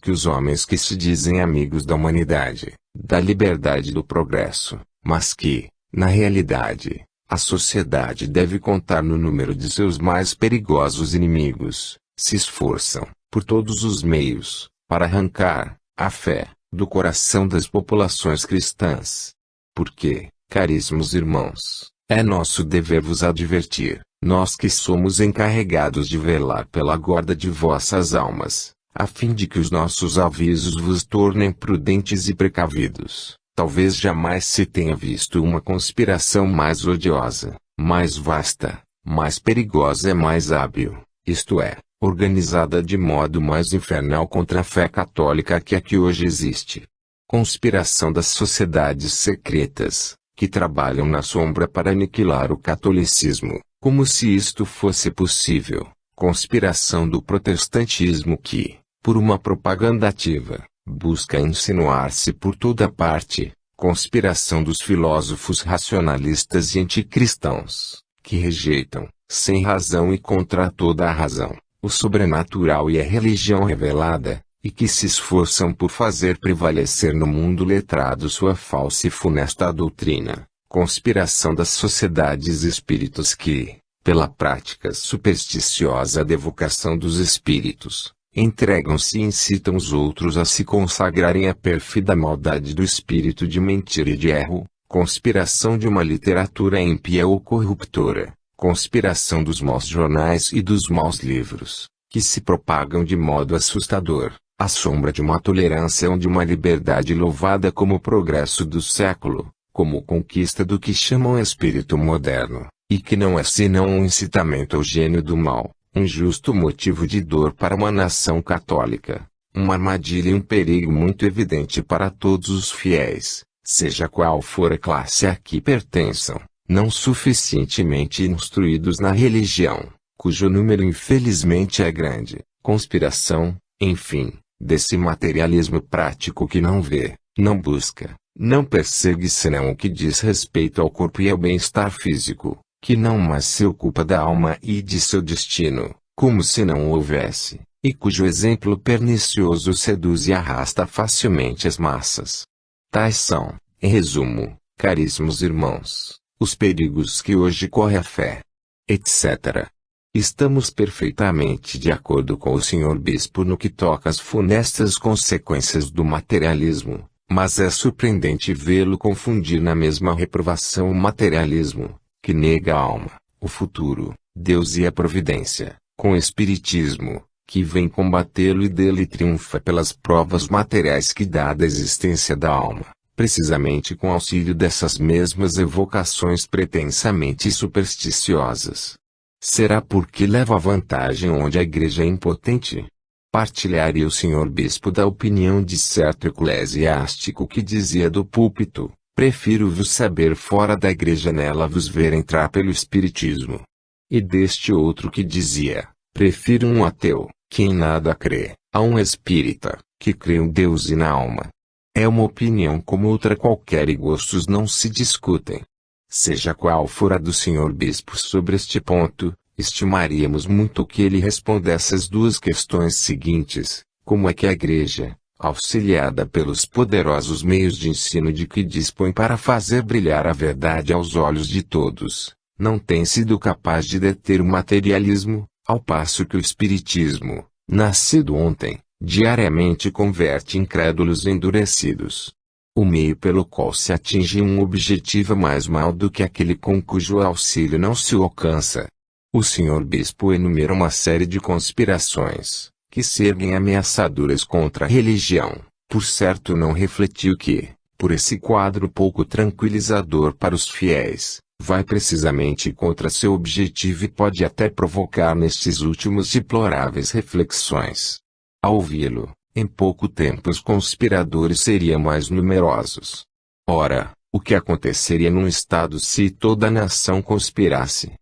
que os homens que se dizem amigos da humanidade, da liberdade e do progresso, mas que, na realidade, a sociedade deve contar no número de seus mais perigosos inimigos, se esforçam, por todos os meios, para arrancar a fé do coração das populações cristãs. Porque, caríssimos irmãos, é nosso dever vos advertir, nós que somos encarregados de velar pela guarda de vossas almas, a fim de que os nossos avisos vos tornem prudentes e precavidos. Talvez jamais se tenha visto uma conspiração mais odiosa, mais vasta, mais perigosa e mais hábil, isto é, organizada de modo mais infernal contra a fé católica que a que hoje existe. Conspiração das sociedades secretas, que trabalham na sombra para aniquilar o catolicismo, como se isto fosse possível. Conspiração do protestantismo que, por uma propaganda ativa, busca insinuar-se por toda parte. Conspiração dos filósofos racionalistas e anticristãos, que rejeitam, sem razão e contra toda a razão, o sobrenatural e a religião revelada, e que se esforçam por fazer prevalecer no mundo letrado sua falsa e funesta doutrina. Conspiração das sociedades espíritas que, pela prática supersticiosa da evocação dos espíritos, entregam-se e incitam os outros a se consagrarem à pérfida maldade do espírito de mentira e de erro. Conspiração de uma literatura ímpia ou corruptora. Conspiração dos maus jornais e dos maus livros, que se propagam de modo assustador, à sombra de uma tolerância ou de uma liberdade louvada como progresso do século, como conquista do que chamam espírito moderno, e que não é senão um incitamento ao gênio do mal, um justo motivo de dor para uma nação católica, uma armadilha e um perigo muito evidente para todos os fiéis, seja qual for a classe a que pertençam, não suficientemente instruídos na religião, cujo número infelizmente é grande. Conspiração, enfim, desse materialismo prático que não vê, não busca, não persegue senão o que diz respeito ao corpo e ao bem-estar físico, que não mais se ocupa da alma e de seu destino, como se não houvesse, e cujo exemplo pernicioso seduz e arrasta facilmente as massas. Tais são, em resumo, caríssimos irmãos, os perigos que hoje corre a fé, etc. Estamos perfeitamente de acordo com o Sr. Bispo no que toca às funestas consequências do materialismo, mas é surpreendente vê-lo confundir na mesma reprovação o materialismo, que nega a alma, o futuro, Deus e a providência, com o espiritismo, que vem combatê-lo e dele triunfa pelas provas materiais que dá da existência da alma, precisamente com auxílio dessas mesmas evocações pretensamente supersticiosas. Será porque leva vantagem onde a igreja é impotente? Partilharia o Sr. Bispo da opinião de certo eclesiástico que dizia do púlpito: prefiro-vos saber fora da igreja nela vos ver entrar pelo espiritismo. E deste outro que dizia: prefiro um ateu, que em nada crê, a um espírita, que crê em Deus e na alma. É uma opinião como outra qualquer e gostos não se discutem. Seja qual for a do Sr. Bispo sobre este ponto, estimaríamos muito que ele respondesse às duas questões seguintes: como é que a igreja, auxiliada pelos poderosos meios de ensino de que dispõe para fazer brilhar a verdade aos olhos de todos, não tem sido capaz de deter o materialismo, ao passo que o espiritismo, nascido ontem, diariamente converte incrédulos endurecidos. O meio pelo qual se atinge um objetivo é mais mau do que aquele com cujo auxílio não se alcança. O Sr. Bispo enumera uma série de conspirações, que se erguem ameaçadoras contra a religião. Por certo não refletiu que, por esse quadro pouco tranquilizador para os fiéis, vai precisamente contra seu objetivo e pode até provocar nestes últimos deploráveis reflexões. Ao ouvi-lo, em pouco tempo os conspiradores seriam mais numerosos. Ora, o que aconteceria num estado se toda a nação conspirasse?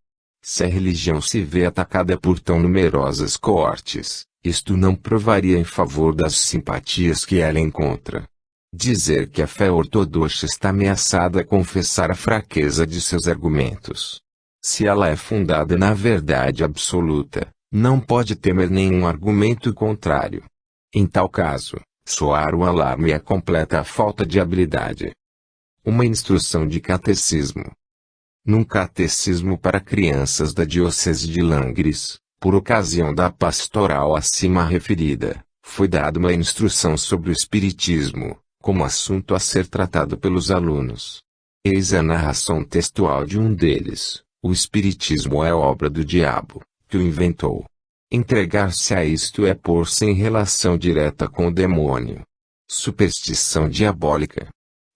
Se a religião se vê atacada por tão numerosas coortes, isto não provaria em favor das simpatias que ela encontra. Dizer que a fé ortodoxa está ameaçada é confessar a fraqueza de seus argumentos. Se ela é fundada na verdade absoluta, não pode temer nenhum argumento contrário. Em tal caso, soar o alarme é completa falta de habilidade. Uma instrução de catecismo. Num catecismo para crianças da Diocese de Langres, por ocasião da pastoral acima referida, foi dada uma instrução sobre o Espiritismo, como assunto a ser tratado pelos alunos. Eis a narração textual de um deles: o Espiritismo é obra do diabo, que o inventou. Entregar-se a isto é pôr-se em relação direta com o demônio. Superstição diabólica.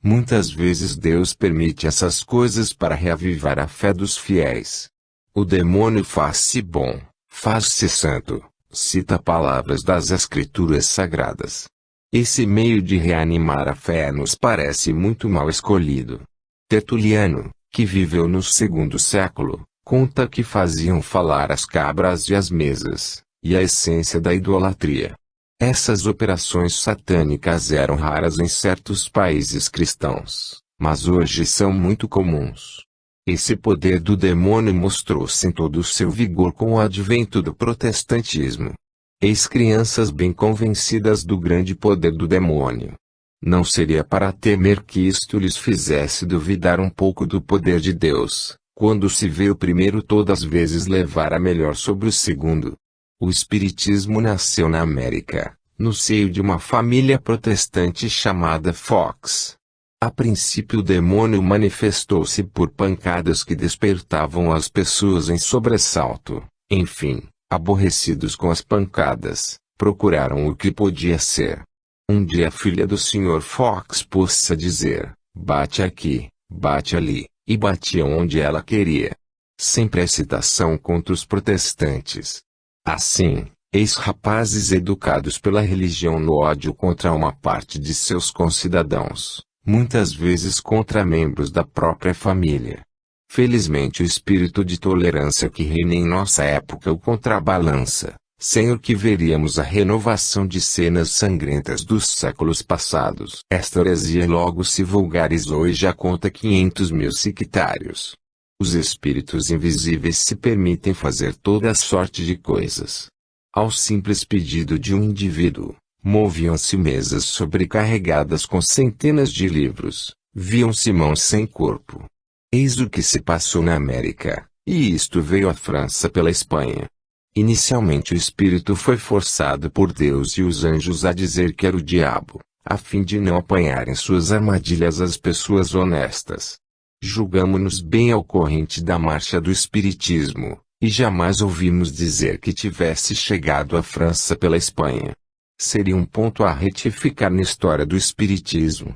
Muitas vezes Deus permite essas coisas para reavivar a fé dos fiéis. O demônio faz-se bom, faz-se santo, cita palavras das Escrituras Sagradas. Esse meio de reanimar a fé nos parece muito mal escolhido. Tertuliano, que viveu no segundo século, conta que faziam falar as cabras e as mesas, e a essência da idolatria. Essas operações satânicas eram raras em certos países cristãos, mas hoje são muito comuns. Esse poder do demônio mostrou-se em todo o seu vigor com o advento do protestantismo. Eis crianças bem convencidas do grande poder do demônio. Não seria para temer que isto lhes fizesse duvidar um pouco do poder de Deus, quando se vê o primeiro todas as vezes levar a melhor sobre o segundo. O Espiritismo nasceu na América, no seio de uma família protestante chamada Fox. A princípio o demônio manifestou-se por pancadas que despertavam as pessoas em sobressalto. Enfim, aborrecidos com as pancadas, procuraram o que podia ser. Um dia a filha do Sr. Fox pôs-se a dizer: bate aqui, bate ali, e batia onde ela queria. Sempre excitação contra os protestantes. Assim, ex-rapazes educados pela religião no ódio contra uma parte de seus concidadãos, muitas vezes contra membros da própria família. Felizmente o espírito de tolerância que reina em nossa época o contrabalança, sem o que veríamos a renovação de cenas sangrentas dos séculos passados. Esta heresia logo se vulgarizou e já conta 500.000 sectários. Os espíritos invisíveis se permitem fazer toda a sorte de coisas. Ao simples pedido de um indivíduo, moviam-se mesas sobrecarregadas com centenas de livros, viam-se mãos sem corpo. Eis o que se passou na América, e isto veio à França pela Espanha. Inicialmente o espírito foi forçado por Deus e os anjos a dizer que era o diabo, a fim de não apanhar em suas armadilhas as pessoas honestas. Julgamo-nos bem ao corrente da marcha do espiritismo, e jamais ouvimos dizer que tivesse chegado à França pela Espanha. Seria um ponto a retificar na história do espiritismo.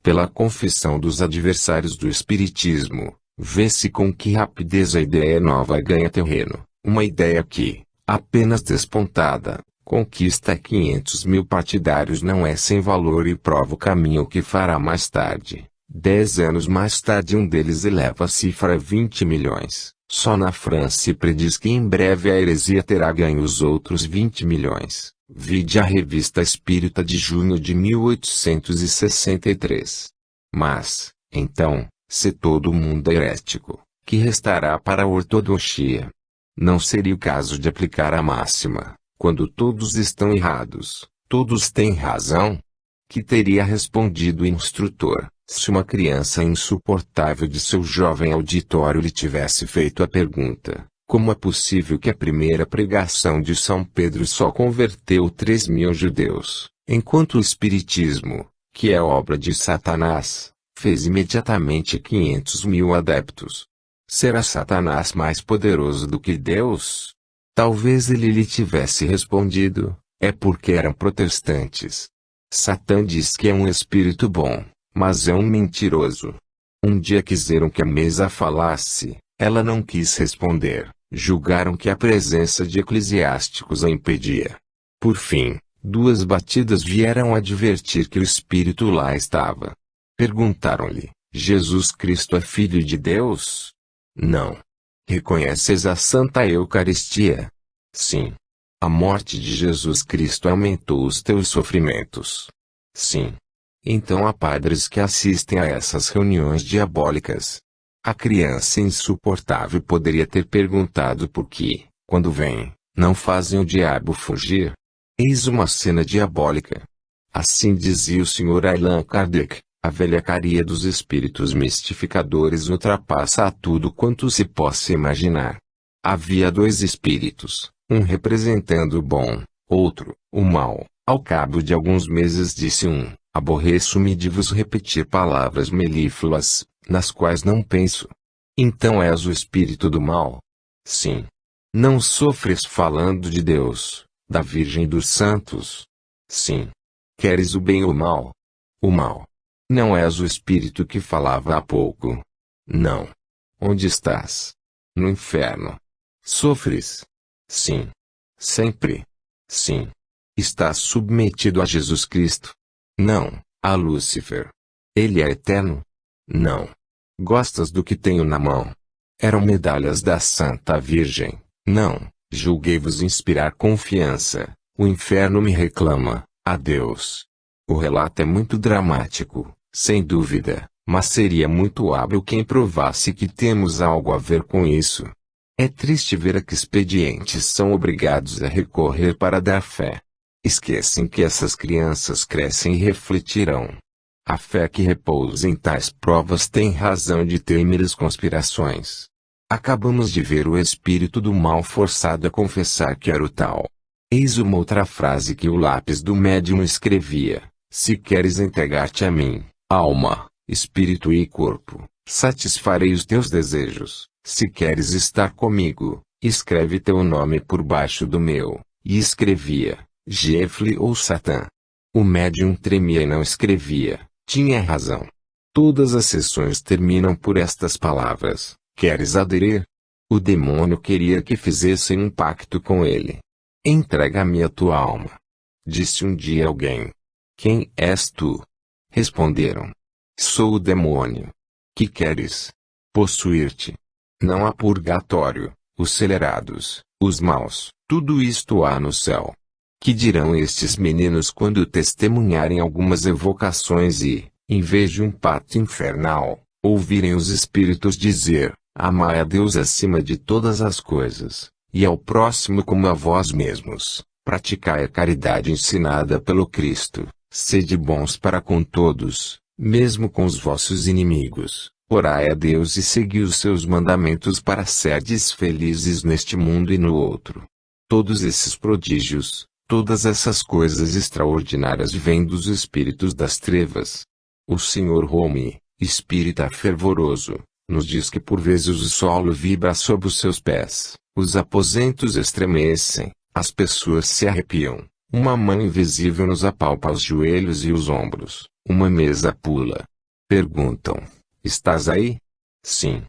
Pela confissão dos adversários do espiritismo, vê-se com que rapidez a ideia nova ganha terreno. Uma ideia que, apenas despontada, conquista 500.000 partidários não é sem valor e prova o caminho que fará mais tarde. 10 anos mais tarde um deles eleva a cifra a 20 milhões. Só na França se prediz que em breve a heresia terá ganho os outros 20 milhões. Vide a Revista Espírita de junho de 1863. Mas, então, se todo mundo é herético, que restará para a ortodoxia? Não seria o caso de aplicar a máxima: quando todos estão errados, todos têm razão? Que teria respondido o instrutor, se uma criança insuportável de seu jovem auditório lhe tivesse feito a pergunta: como é possível que a primeira pregação de São Pedro só converteu 3.000 judeus, enquanto o Espiritismo, que é obra de Satanás, fez imediatamente 500.000 adeptos? Será Satanás mais poderoso do que Deus? Talvez ele lhe tivesse respondido: é porque eram protestantes. Satã diz que é um espírito bom, mas é um mentiroso. Um dia quiseram que a mesa falasse, ela não quis responder, julgaram que a presença de eclesiásticos a impedia. Por fim, 2 batidas vieram advertir que o espírito lá estava. Perguntaram-lhe: Jesus Cristo é Filho de Deus? Não. Reconheces a Santa Eucaristia? Sim. A morte de Jesus Cristo aumentou os teus sofrimentos? Sim. Então há padres que assistem a essas reuniões diabólicas. A criança insuportável poderia ter perguntado por que, quando vem, não fazem o diabo fugir. Eis uma cena diabólica. Assim dizia o Sr. Allan Kardec, a velhacaria dos espíritos mistificadores ultrapassa a tudo quanto se possa imaginar. Havia dois espíritos, um representando o bom, outro, o mal. Ao cabo de alguns meses disse um: aborreço-me de vos repetir palavras melífluas, nas quais não penso. Então és o espírito do mal? Sim. Não sofres falando de Deus, da Virgem e dos santos? Sim. Queres o bem ou o mal? O mal. Não és o espírito que falava há pouco? Não. Onde estás? No inferno. Sofres? Sim. Sempre? Sim. Estás submetido a Jesus Cristo? Não, a Lúcifer. Ele é eterno? Não. Gostas do que tenho na mão? Eram medalhas da Santa Virgem? Não. Julguei-vos inspirar confiança. O inferno me reclama. Adeus. O relato é muito dramático, sem dúvida, mas seria muito hábil quem provasse que temos algo a ver com isso. É triste ver a que expedientes são obrigados a recorrer para dar fé. Esquecem que essas crianças crescem e refletirão. A fé que repousa em tais provas tem razão de temer conspirações. Acabamos de ver o espírito do mal forçado a confessar que era o tal. Eis uma outra frase que o lápis do médium escrevia: se queres entregar-te a mim, alma, espírito e corpo, satisfarei os teus desejos. Se queres estar comigo, escreve teu nome por baixo do meu. E escrevia: Gefle ou Satã. O médium tremia e não escrevia. Tinha razão. Todas as sessões terminam por estas palavras: queres aderir? O demônio queria que fizessem um pacto com ele. Entrega-me a tua alma. Disse um dia alguém. Quem és tu? Responderam. Sou o demônio. Que queres? Possuir-te. Não há purgatório, os celerados, os maus, tudo isto há no céu. Que dirão estes meninos quando testemunharem algumas evocações e, em vez de um pacto infernal, ouvirem os espíritos dizer: amai a Deus acima de todas as coisas, e ao próximo como a vós mesmos, praticai a caridade ensinada pelo Cristo, sede bons para com todos, mesmo com os vossos inimigos, orai a Deus e segui os seus mandamentos para serdes felizes neste mundo e no outro. Todos esses prodígios, todas essas coisas extraordinárias vêm dos espíritos das trevas. O Sr. Rome, espírita fervoroso, nos diz que por vezes o solo vibra sob os seus pés, os aposentos estremecem, as pessoas se arrepiam, uma mão invisível nos apalpa os joelhos e os ombros, uma mesa pula. Perguntam: estás aí? Sim.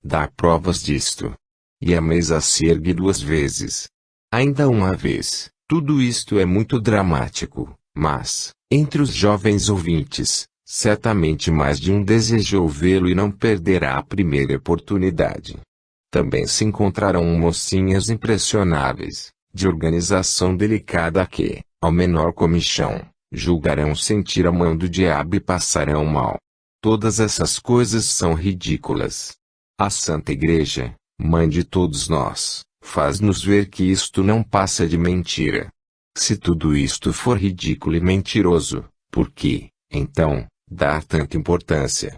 Dá provas disto. E a mesa se ergue 2 vezes. Ainda uma vez. Tudo isto é muito dramático, mas, entre os jovens ouvintes, certamente mais de um desejou vê-lo e não perderá a primeira oportunidade. Também se encontrarão mocinhas impressionáveis, de organização delicada que, ao menor comichão, julgarão sentir a mão do diabo e passarão mal. Todas essas coisas são ridículas. A Santa Igreja, mãe de todos nós, faz-nos ver que isto não passa de mentira. Se tudo isto for ridículo e mentiroso, por que, então, dar tanta importância?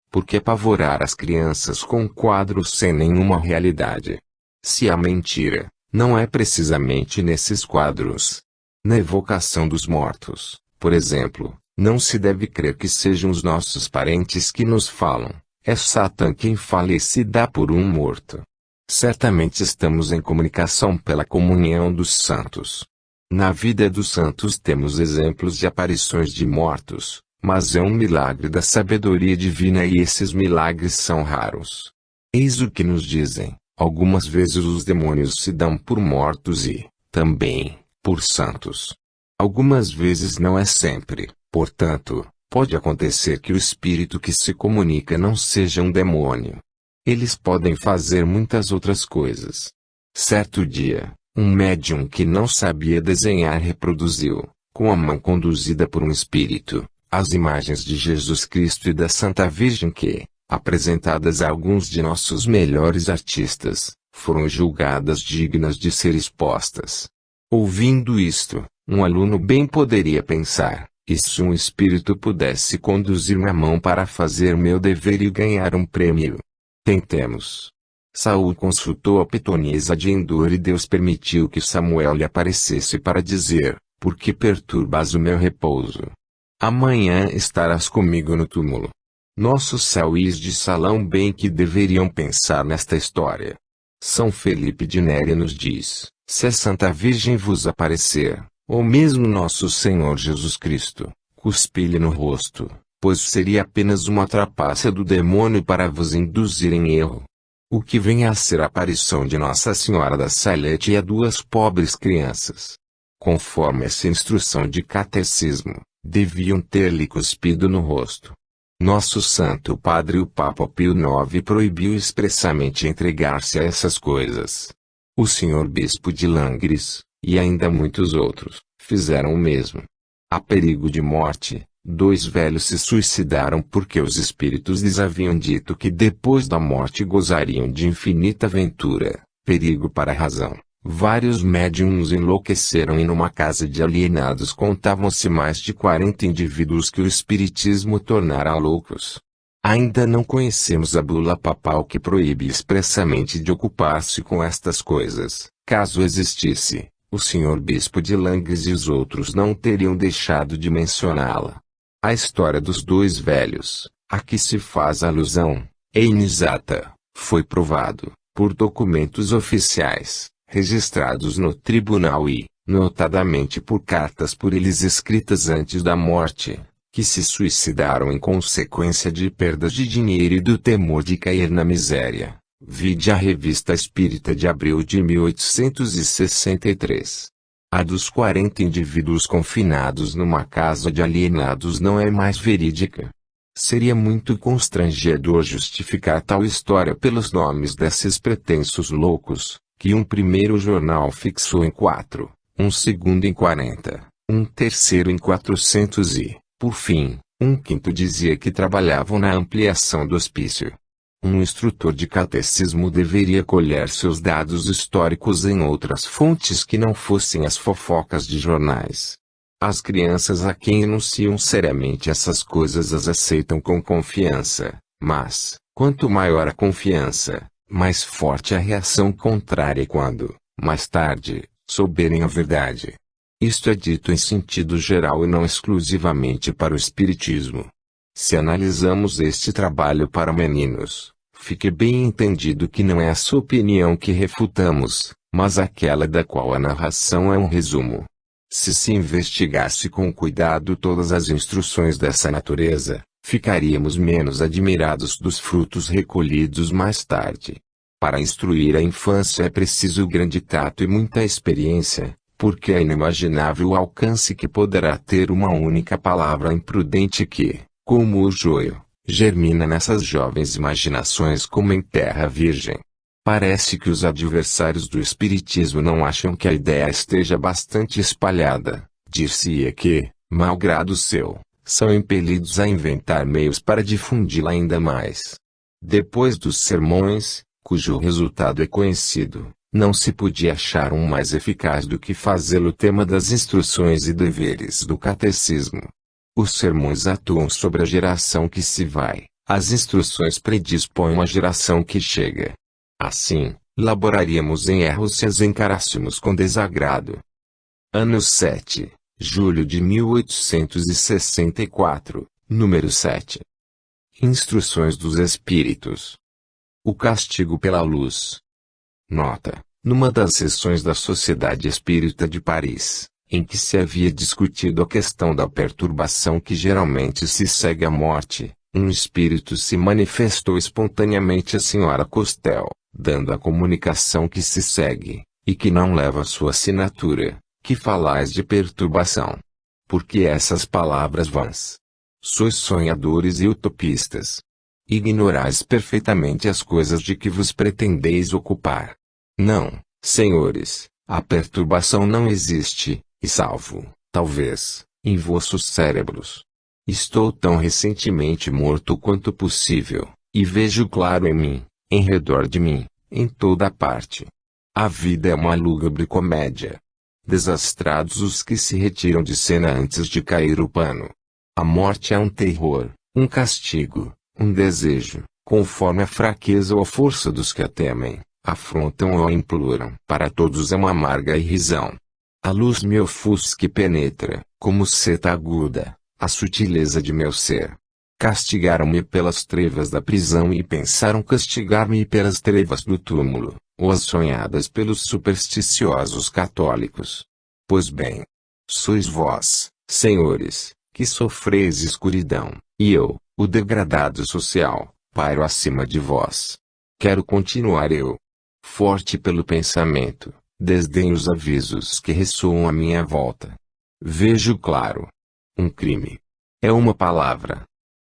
Por que apavorar as crianças com quadros sem nenhuma realidade? Se há mentira, não é precisamente nesses quadros. Na evocação dos mortos, por exemplo, não se deve crer que sejam os nossos parentes que nos falam. É Satã quem fala e se dá por um morto. Certamente estamos em comunicação pela comunhão dos santos. Na vida dos santos temos exemplos de aparições de mortos, mas é um milagre da sabedoria divina e esses milagres são raros. Eis o que nos dizem: algumas vezes os demônios se dão por mortos e, também, por santos. Algumas vezes não é sempre, portanto, pode acontecer que o espírito que se comunica não seja um demônio. Eles podem fazer muitas outras coisas. Certo dia, um médium que não sabia desenhar reproduziu, com a mão conduzida por um espírito, as imagens de Jesus Cristo e da Santa Virgem que, apresentadas a alguns de nossos melhores artistas, foram julgadas dignas de ser expostas. Ouvindo isto, Um aluno bem poderia pensar: e se um espírito pudesse conduzir-me a mão para fazer meu dever e ganhar um prêmio? Tentemos. Saul consultou a pitonisa de Endor e Deus permitiu que Samuel lhe aparecesse para dizer: por que perturbas o meu repouso? Amanhã estarás comigo no túmulo. Nossos Sauís de Salão bem que deveriam pensar nesta história. São Felipe de Néria nos diz: se a Santa Virgem vos aparecer, ou mesmo nosso Senhor Jesus Cristo, cuspi-lhe no rosto, pois seria apenas uma trapaça do demônio para vos induzir em erro. O que vem a ser a aparição de Nossa Senhora da Salete e a duas pobres crianças. Conforme essa instrução de catecismo, deviam ter-lhe cuspido no rosto. Nosso Santo Padre o Papa Pio IX proibiu expressamente entregar-se a essas coisas. O Senhor Bispo de Langres, e ainda muitos outros, fizeram o mesmo. A perigo de morte, 2 velhos se suicidaram porque os espíritos lhes haviam dito que depois da morte gozariam de infinita ventura, perigo para a razão. Vários médiuns enlouqueceram e numa casa de alienados contavam-se mais de 40 indivíduos que o espiritismo tornara loucos. Ainda não conhecemos a bula papal que proíbe expressamente de ocupar-se com estas coisas. Caso existisse, o senhor bispo de Langres e os outros não teriam deixado de mencioná-la. A história dos 2 velhos, a que se faz alusão, é inexata. Foi provado, por documentos oficiais, registrados no tribunal e, notadamente por cartas por eles escritas antes da morte, que se suicidaram em consequência de perdas de dinheiro e do temor de cair na miséria. Vide a Revista Espírita de abril de 1863. A dos 40 indivíduos confinados numa casa de alienados não é mais verídica. Seria muito constrangedor justificar tal história pelos nomes desses pretensos loucos, que um primeiro jornal fixou em 4, um segundo em 40, um terceiro em 400 e, por fim, um quinto dizia que trabalhavam na ampliação do hospício. Um instrutor de catecismo deveria colher seus dados históricos em outras fontes que não fossem as fofocas de jornais. As crianças a quem enunciam seriamente essas coisas as aceitam com confiança, mas, quanto maior a confiança, mais forte a reação contrária quando, mais tarde, souberem a verdade. Isto é dito em sentido geral e não exclusivamente para o espiritismo. Se analisamos este trabalho para meninos, fique bem entendido que não é a sua opinião que refutamos, mas aquela da qual a narração é um resumo. Se se investigasse com cuidado todas as instruções dessa natureza, ficaríamos menos admirados dos frutos recolhidos mais tarde. Para instruir a infância é preciso grande tato e muita experiência, porque é inimaginável o alcance que poderá ter uma única palavra imprudente que, como o joio, germina nessas jovens imaginações como em terra virgem. Parece que os adversários do espiritismo não acham que a ideia esteja bastante espalhada. Dir-se-ia que, malgrado seu, são impelidos a inventar meios para difundi-la ainda mais. Depois dos sermões, cujo resultado é conhecido, não se podia achar um mais eficaz do que fazê-lo tema das instruções e deveres do catecismo. Os sermões atuam sobre a geração que se vai, as instruções predispõem a geração que chega. Assim, laboraríamos em erros se as encarássemos com desagrado. Ano 7, julho de 1864, número 7. Instruções dos Espíritos. O castigo pela luz. Nota: numa das sessões da Sociedade Espírita de Paris, em que se havia discutido a questão da perturbação que geralmente se segue à morte, um espírito se manifestou espontaneamente à senhora Costel, dando a comunicação que se segue, e que não leva sua assinatura, que falais de perturbação. Porque essas palavras vãs? Sois sonhadores e utopistas. Ignorais perfeitamente as coisas de que vos pretendeis ocupar. Não, senhores, a perturbação não existe, e salvo, talvez, em vossos cérebros. Estou tão recentemente morto quanto possível, e vejo claro em mim, em redor de mim, em toda parte. A vida é uma lúgubre comédia. Desastrados os que se retiram de cena antes de cair o pano. A morte é um terror, um castigo, um desejo, conforme a fraqueza ou a força dos que a temem, afrontam ou a imploram. Para todos é uma amarga irrisão. A luz me ofusca e penetra, como seta aguda, a sutileza de meu ser. Castigaram-me pelas trevas da prisão e pensaram castigar-me pelas trevas do túmulo, ou as sonhadas pelos supersticiosos católicos. Pois bem, sois vós, senhores, que sofreis escuridão, e eu, o degradado social, pairo acima de vós. Quero continuar eu. Forte pelo pensamento, desdenho os avisos que ressoam à minha volta. Vejo claro. Um crime. É uma palavra.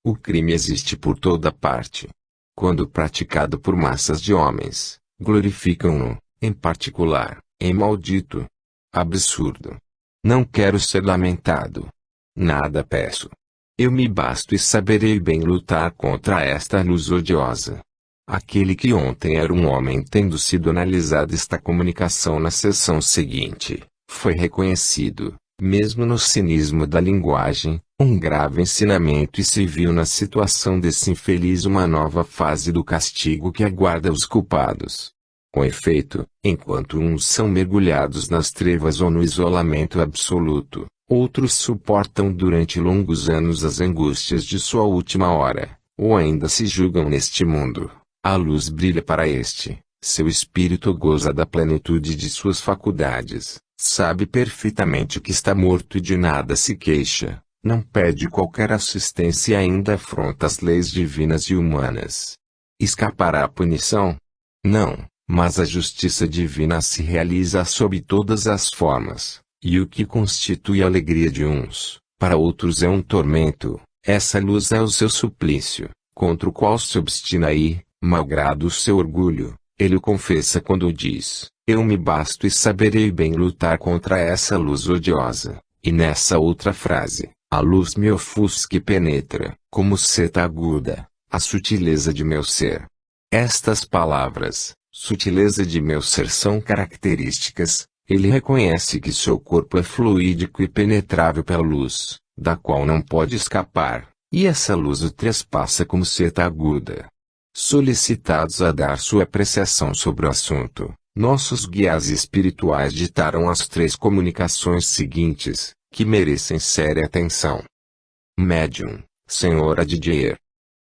O crime existe por toda parte. Quando praticado por massas de homens, glorificam-no, em particular, em maldito. Absurdo. Não quero ser lamentado. Nada peço. Eu me basto e saberei bem lutar contra esta luz odiosa. Aquele que ontem era um homem, tendo sido analisada esta comunicação na sessão seguinte, foi reconhecido, mesmo no cinismo da linguagem, um grave ensinamento e se viu na situação desse infeliz uma nova fase do castigo que aguarda os culpados. Com efeito, enquanto uns são mergulhados nas trevas ou no isolamento absoluto, outros suportam durante longos anos as angústias de sua última hora, ou ainda se julgam neste mundo. A luz brilha para este, seu espírito goza da plenitude de suas faculdades, sabe perfeitamente que está morto e de nada se queixa, não pede qualquer assistência e ainda afronta as leis divinas e humanas. Escapará à punição? Não, mas a justiça divina se realiza sob todas as formas, e o que constitui a alegria de uns, para outros é um tormento. Essa luz é o seu suplício, contra o qual se obstina e, malgrado o seu orgulho, ele o confessa quando diz: eu me basto e saberei bem lutar contra essa luz odiosa. E nessa outra frase, a luz me ofusca e penetra, como seta aguda, a sutileza de meu ser. Estas palavras, sutileza de meu ser, são características. Ele reconhece que seu corpo é fluídico e penetrável pela luz, da qual não pode escapar, e essa luz o trespassa como seta aguda. Solicitados a dar sua apreciação sobre o assunto, nossos guias espirituais ditaram as 3 comunicações seguintes, que merecem séria atenção. Médium, Senhora Didier.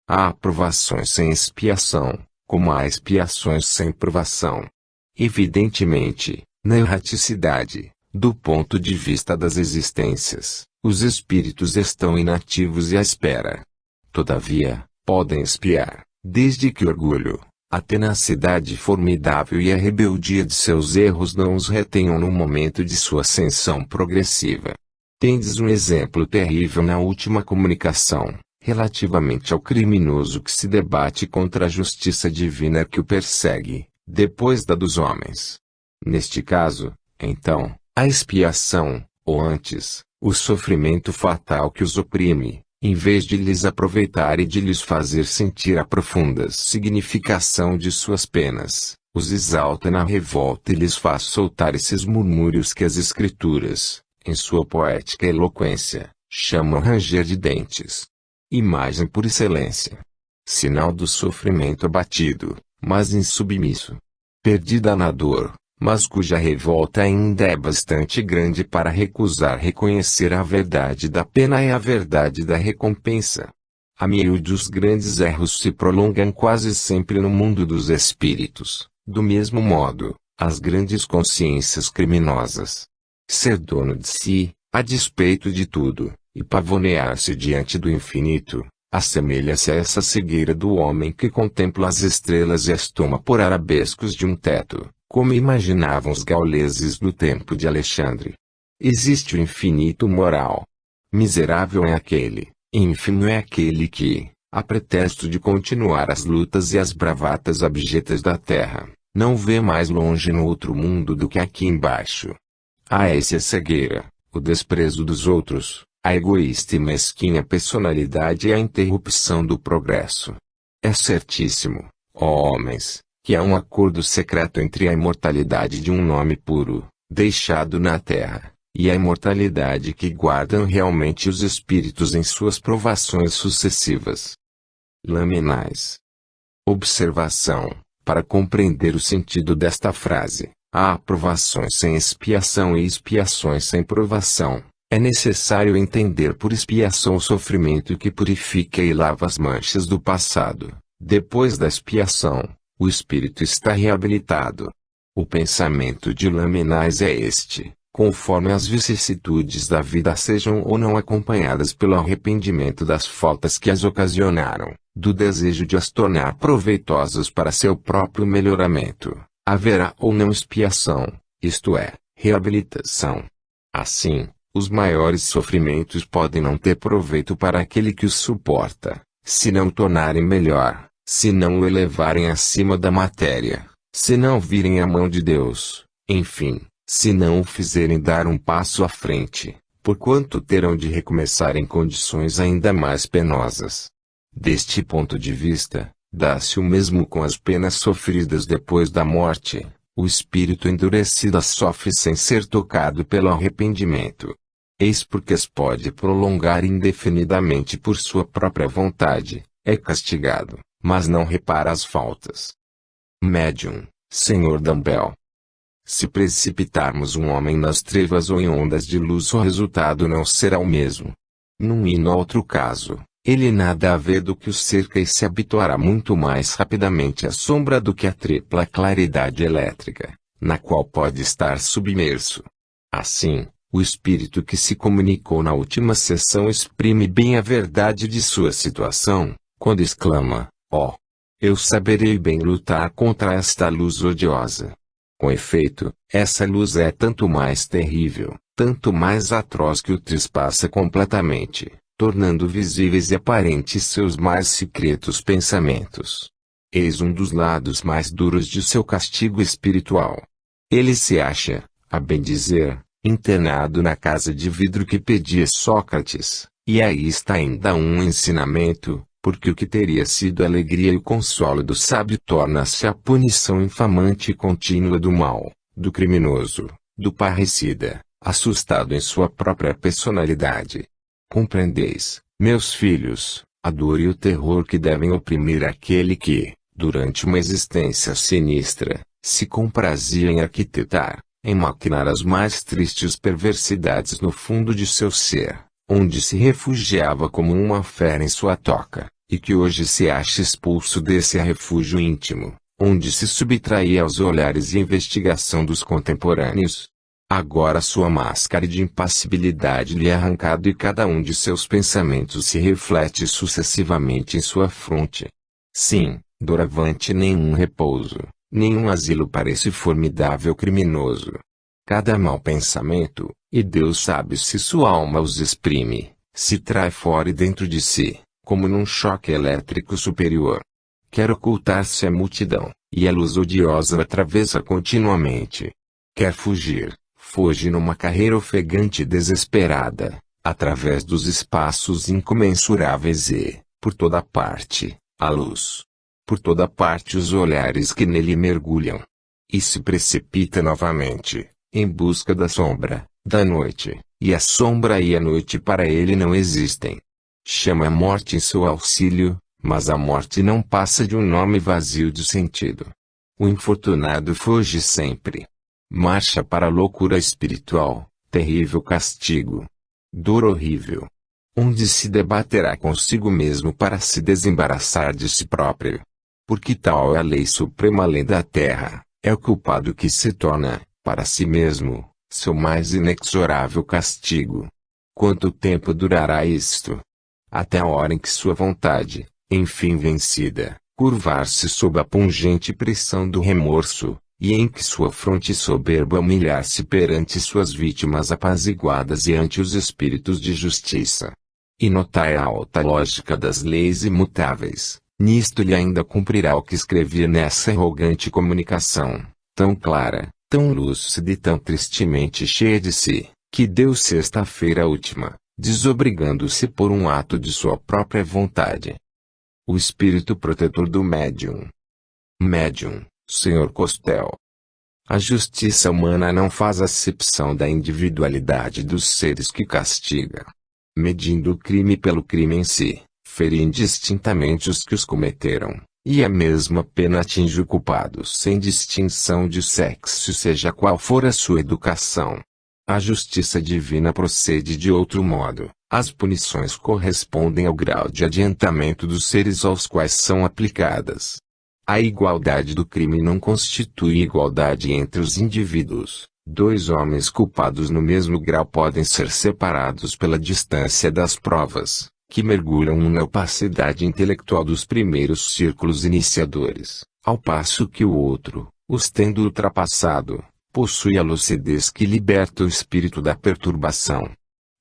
Há aprovações sem expiação, como há expiações sem provação. Evidentemente, na erraticidade, do ponto de vista das existências, os espíritos estão inativos e à espera. Todavia, podem expiar, desde que o orgulho, a tenacidade formidável e a rebeldia de seus erros não os retenham no momento de sua ascensão progressiva. Tendes um exemplo terrível na última comunicação, relativamente ao criminoso que se debate contra a justiça divina que o persegue, depois da dos homens. Neste caso, então, a expiação, ou antes, o sofrimento fatal que os oprime, em vez de lhes aproveitar e de lhes fazer sentir a profunda significação de suas penas, os exalta na revolta e lhes faz soltar esses murmúrios que as Escrituras, em sua poética eloquência, chamam ranger de dentes. Imagem por excelência. Sinal do sofrimento abatido, mas insubmisso. Perdida na dor, mas cuja revolta ainda é bastante grande para recusar reconhecer a verdade da pena e a verdade da recompensa. A miúde os grandes erros se prolongam quase sempre no mundo dos espíritos, do mesmo modo, as grandes consciências criminosas. Ser dono de si, a despeito de tudo, e pavonear-se diante do infinito, assemelha-se a essa cegueira do homem que contempla as estrelas e as toma por arabescos de um teto, como imaginavam os gauleses do tempo de Alexandre. Existe o infinito moral. Miserável é aquele, ínfimo é aquele que, a pretexto de continuar as lutas e as bravatas abjetas da terra, não vê mais longe no outro mundo do que aqui embaixo. A essa cegueira, o desprezo dos outros, a egoísta e mesquinha personalidade e a interrupção do progresso. É certíssimo, ó homens, que há um acordo secreto entre a imortalidade de um nome puro, deixado na terra, e a imortalidade que guardam realmente os espíritos em suas provações sucessivas. Laminais. Observação: para compreender o sentido desta frase, há provações sem expiação e expiações sem provação. É necessário entender por expiação o sofrimento que purifica e lava as manchas do passado. Depois da expiação, o espírito está reabilitado. O pensamento de Laminais é este: conforme as vicissitudes da vida sejam ou não acompanhadas pelo arrependimento das faltas que as ocasionaram, do desejo de as tornar proveitosas para seu próprio melhoramento, haverá ou não expiação, isto é, reabilitação. Assim, os maiores sofrimentos podem não ter proveito para aquele que os suporta, se não o tornarem melhor, se não o elevarem acima da matéria, se não virem a mão de Deus, enfim, se não o fizerem dar um passo à frente, porquanto terão de recomeçar em condições ainda mais penosas. Deste ponto de vista, dá-se o mesmo com as penas sofridas depois da morte. O espírito endurecido as sofre sem ser tocado pelo arrependimento. Eis porque as pode prolongar indefinidamente por sua própria vontade, é castigado, mas não repara as faltas. Médium, Sr. Dumbbell. Se precipitarmos um homem nas trevas ou em ondas de luz, o resultado não será o mesmo. Num e no outro caso, ele nada a ver do que o cerca e se habituará muito mais rapidamente à sombra do que à tripla claridade elétrica, na qual pode estar submerso. Assim, o espírito que se comunicou na última sessão exprime bem a verdade de sua situação, quando exclama: "Oh, eu saberei bem lutar contra esta luz odiosa." Com efeito, essa luz é tanto mais terrível, tanto mais atroz que o trespassa completamente, tornando visíveis e aparentes seus mais secretos pensamentos. Eis um dos lados mais duros de seu castigo espiritual. Ele se acha, a bem dizer, internado na casa de vidro que pedia Sócrates, e aí está ainda um ensinamento, porque o que teria sido a alegria e o consolo do sábio torna-se a punição infamante e contínua do mal, do criminoso, do parricida, assustado em sua própria personalidade. Compreendeis, meus filhos, a dor e o terror que devem oprimir aquele que, durante uma existência sinistra, se comprazia em arquitetar, em maquinar as mais tristes perversidades no fundo de seu ser, onde se refugiava como uma fera em sua toca, e que hoje se acha expulso desse refúgio íntimo, onde se subtraía aos olhares e investigação dos contemporâneos. Agora sua máscara de impassibilidade lhe é arrancado e cada um de seus pensamentos se reflete sucessivamente em sua fronte. Sim, doravante nenhum repouso, nenhum asilo para esse formidável criminoso. Cada mau pensamento, e Deus sabe se sua alma os exprime, se trai fora e dentro de si, como num choque elétrico superior. Quer ocultar-se à multidão, e a luz odiosa o atravessa continuamente. Quer fugir, foge numa carreira ofegante e desesperada, através dos espaços incomensuráveis e, por toda parte, a luz. Por toda parte os olhares que nele mergulham. E se precipita novamente, em busca da sombra, da noite, e a sombra e a noite para ele não existem. Chama a morte em seu auxílio, mas a morte não passa de um nome vazio de sentido. O infortunado foge sempre. Marcha para a loucura espiritual, terrível castigo. Dor horrível. Onde se debaterá consigo mesmo para se desembaraçar de si próprio. Porque tal é a lei suprema, a lei da terra, é o culpado que se torna, para si mesmo, seu mais inexorável castigo. Quanto tempo durará isto? Até a hora em que sua vontade, enfim vencida, curvar-se sob a pungente pressão do remorso, e em que sua fronte soberba humilhar-se perante suas vítimas apaziguadas e ante os espíritos de justiça. E notai a alta lógica das leis imutáveis. Nisto ele ainda cumprirá o que escrevia nessa arrogante comunicação, tão clara, tão lúcida e tão tristemente cheia de si, que deu sexta-feira última, desobrigando-se por um ato de sua própria vontade. O espírito protetor do médium. Médium, Sr. Costel. A justiça humana não faz acepção da individualidade dos seres que castiga. Medindo o crime pelo crime em si, fere indistintamente os que os cometeram, e a mesma pena atinge o culpado sem distinção de sexo, seja qual for a sua educação. A justiça divina procede de outro modo. As punições correspondem ao grau de adiantamento dos seres aos quais são aplicadas. A igualdade do crime não constitui igualdade entre os indivíduos. Dois homens culpados no mesmo grau podem ser separados pela distância das provas, que mergulham na opacidade intelectual dos primeiros círculos iniciadores, ao passo que o outro, os tendo ultrapassado, possui a lucidez que liberta o espírito da perturbação.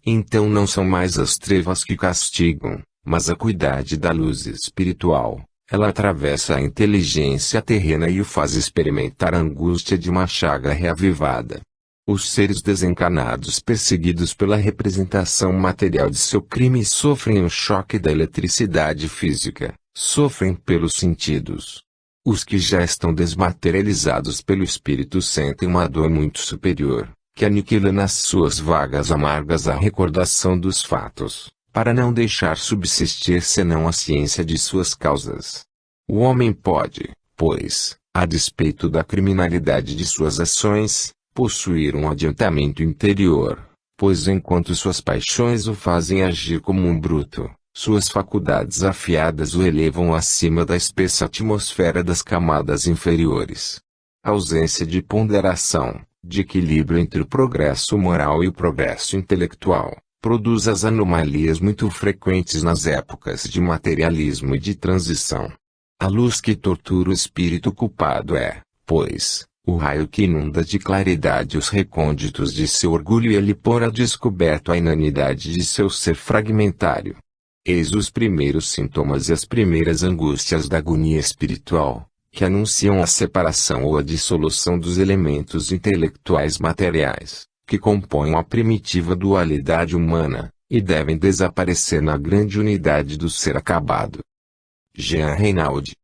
Então não são mais as trevas que castigam, mas a acuidade da luz espiritual. Ela atravessa a inteligência terrena e o faz experimentar a angústia de uma chaga reavivada. Os seres desencarnados perseguidos pela representação material de seu crime sofrem o choque da eletricidade física, sofrem pelos sentidos. Os que já estão desmaterializados pelo espírito sentem uma dor muito superior, que aniquila nas suas vagas amargas a recordação dos fatos, para não deixar subsistir senão a ciência de suas causas. O homem pode, pois, a despeito da criminalidade de suas ações, possuir um adiantamento interior, pois enquanto suas paixões o fazem agir como um bruto, suas faculdades afiadas o elevam acima da espessa atmosfera das camadas inferiores. A ausência de ponderação, de equilíbrio entre o progresso moral e o progresso intelectual, produz as anomalias muito frequentes nas épocas de materialismo e de transição. A luz que tortura o espírito culpado é, pois, o raio que inunda de claridade os recônditos de seu orgulho e lhe pôr a descoberto a inanidade de seu ser fragmentário. Eis os primeiros sintomas e as primeiras angústias da agonia espiritual, que anunciam a separação ou a dissolução dos elementos intelectuais materiais, que compõem a primitiva dualidade humana, e devem desaparecer na grande unidade do ser acabado. Jean Reinaldi.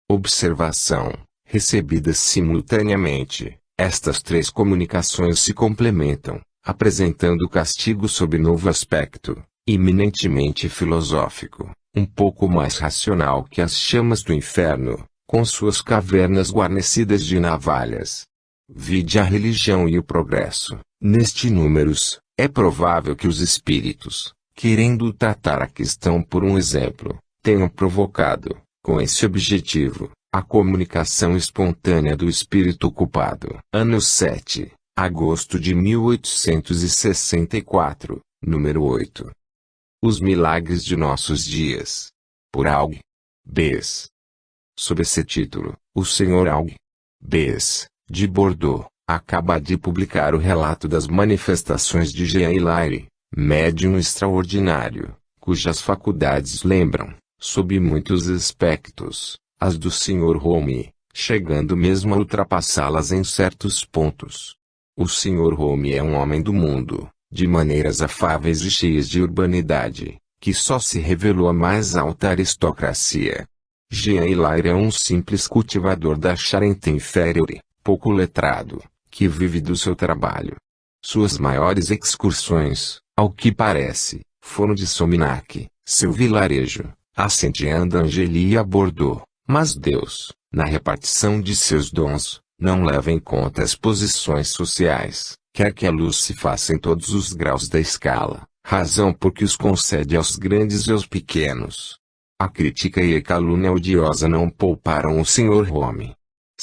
Observação: recebidas simultaneamente, estas três comunicações se complementam, apresentando o castigo sob novo aspecto, eminentemente filosófico, um pouco mais racional que as chamas do inferno, com suas cavernas guarnecidas de navalhas. Vide a religião e o progresso. Neste números, é provável que os espíritos, querendo tratar a questão por um exemplo, tenham provocado, com esse objetivo, a comunicação espontânea do espírito culpado. Ano 7, agosto de 1864, número 8. Os milagres de nossos dias. Por Aug. Bes. Sob esse título, o Sr. Aug. Bes, de Bordeaux, acaba de publicar o relato das manifestações de Jean Hilaire, médium extraordinário, cujas faculdades lembram, sob muitos aspectos, as do Sr. Home, chegando mesmo a ultrapassá-las em certos pontos. O Sr. Home é um homem do mundo, de maneiras afáveis e cheias de urbanidade, que só se revelou a mais alta aristocracia. Jean Hilaire é um simples cultivador da Charente inferior, pouco letrado, que vive do seu trabalho. Suas maiores excursões, ao que parece, foram de Sominac, seu vilarejo, a Saint-Jean-d'Angely e a Bordeaux, mas Deus, na repartição de seus dons, não leva em conta as posições sociais, quer que a luz se faça em todos os graus da escala, razão por que os concede aos grandes e aos pequenos. A crítica e a calúnia odiosa não pouparam o Sr. Home.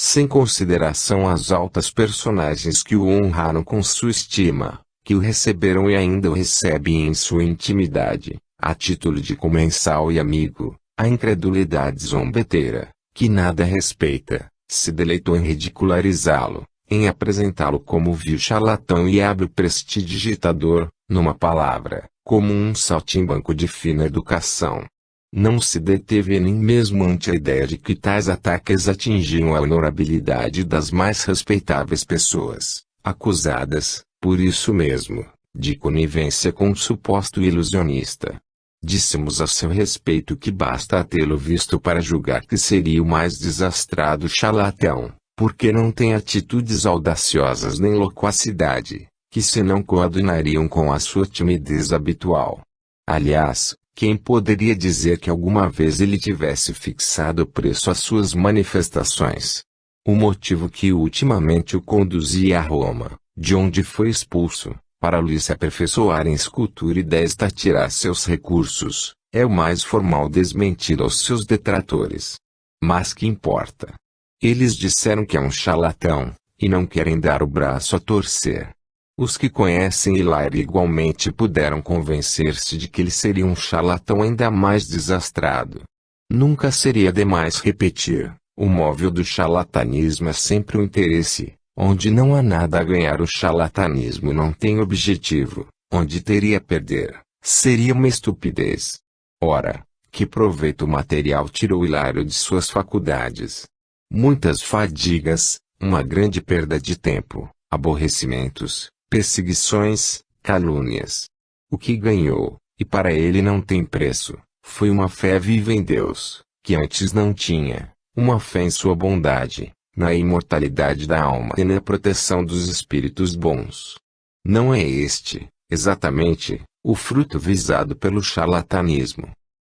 Sem consideração às altas personagens que o honraram com sua estima, que o receberam e ainda o recebem em sua intimidade, a título de comensal e amigo, a incredulidade zombeteira, que nada respeita, se deleitou em ridicularizá-lo, em apresentá-lo como vil charlatão e hábil prestidigitador, numa palavra, como um saltimbanco de fina educação. Não se deteve nem mesmo ante a ideia de que tais ataques atingiam a honorabilidade das mais respeitáveis pessoas, acusadas, por isso mesmo, de conivência com um suposto ilusionista. Dissemos a seu respeito que basta tê-lo visto para julgar que seria o mais desastrado charlatão, porque não tem atitudes audaciosas nem loquacidade, que se não coadunariam com a sua timidez habitual. Aliás, quem poderia dizer que alguma vez ele tivesse fixado preço às suas manifestações? O motivo que ultimamente o conduzia a Roma, de onde foi expulso, para lhe se aperfeiçoar em escultura e desta tirar seus recursos, é o mais formal desmentido aos seus detratores. Mas que importa? Eles disseram que é um charlatão, e não querem dar o braço a torcer. Os que conhecem Hilário igualmente puderam convencer-se de que ele seria um charlatão ainda mais desastrado. Nunca seria demais repetir, o móvel do charlatanismo é sempre o interesse, onde não há nada a ganhar o charlatanismo não tem objetivo, onde teria a perder, seria uma estupidez. Ora, que proveito material tirou Hilário de suas faculdades? Muitas fadigas, uma grande perda de tempo, aborrecimentos, perseguições, calúnias. O que ganhou, e para ele não tem preço, foi uma fé viva em Deus, que antes não tinha, uma fé em sua bondade, na imortalidade da alma e na proteção dos espíritos bons. Não é este, exatamente, o fruto visado pelo charlatanismo.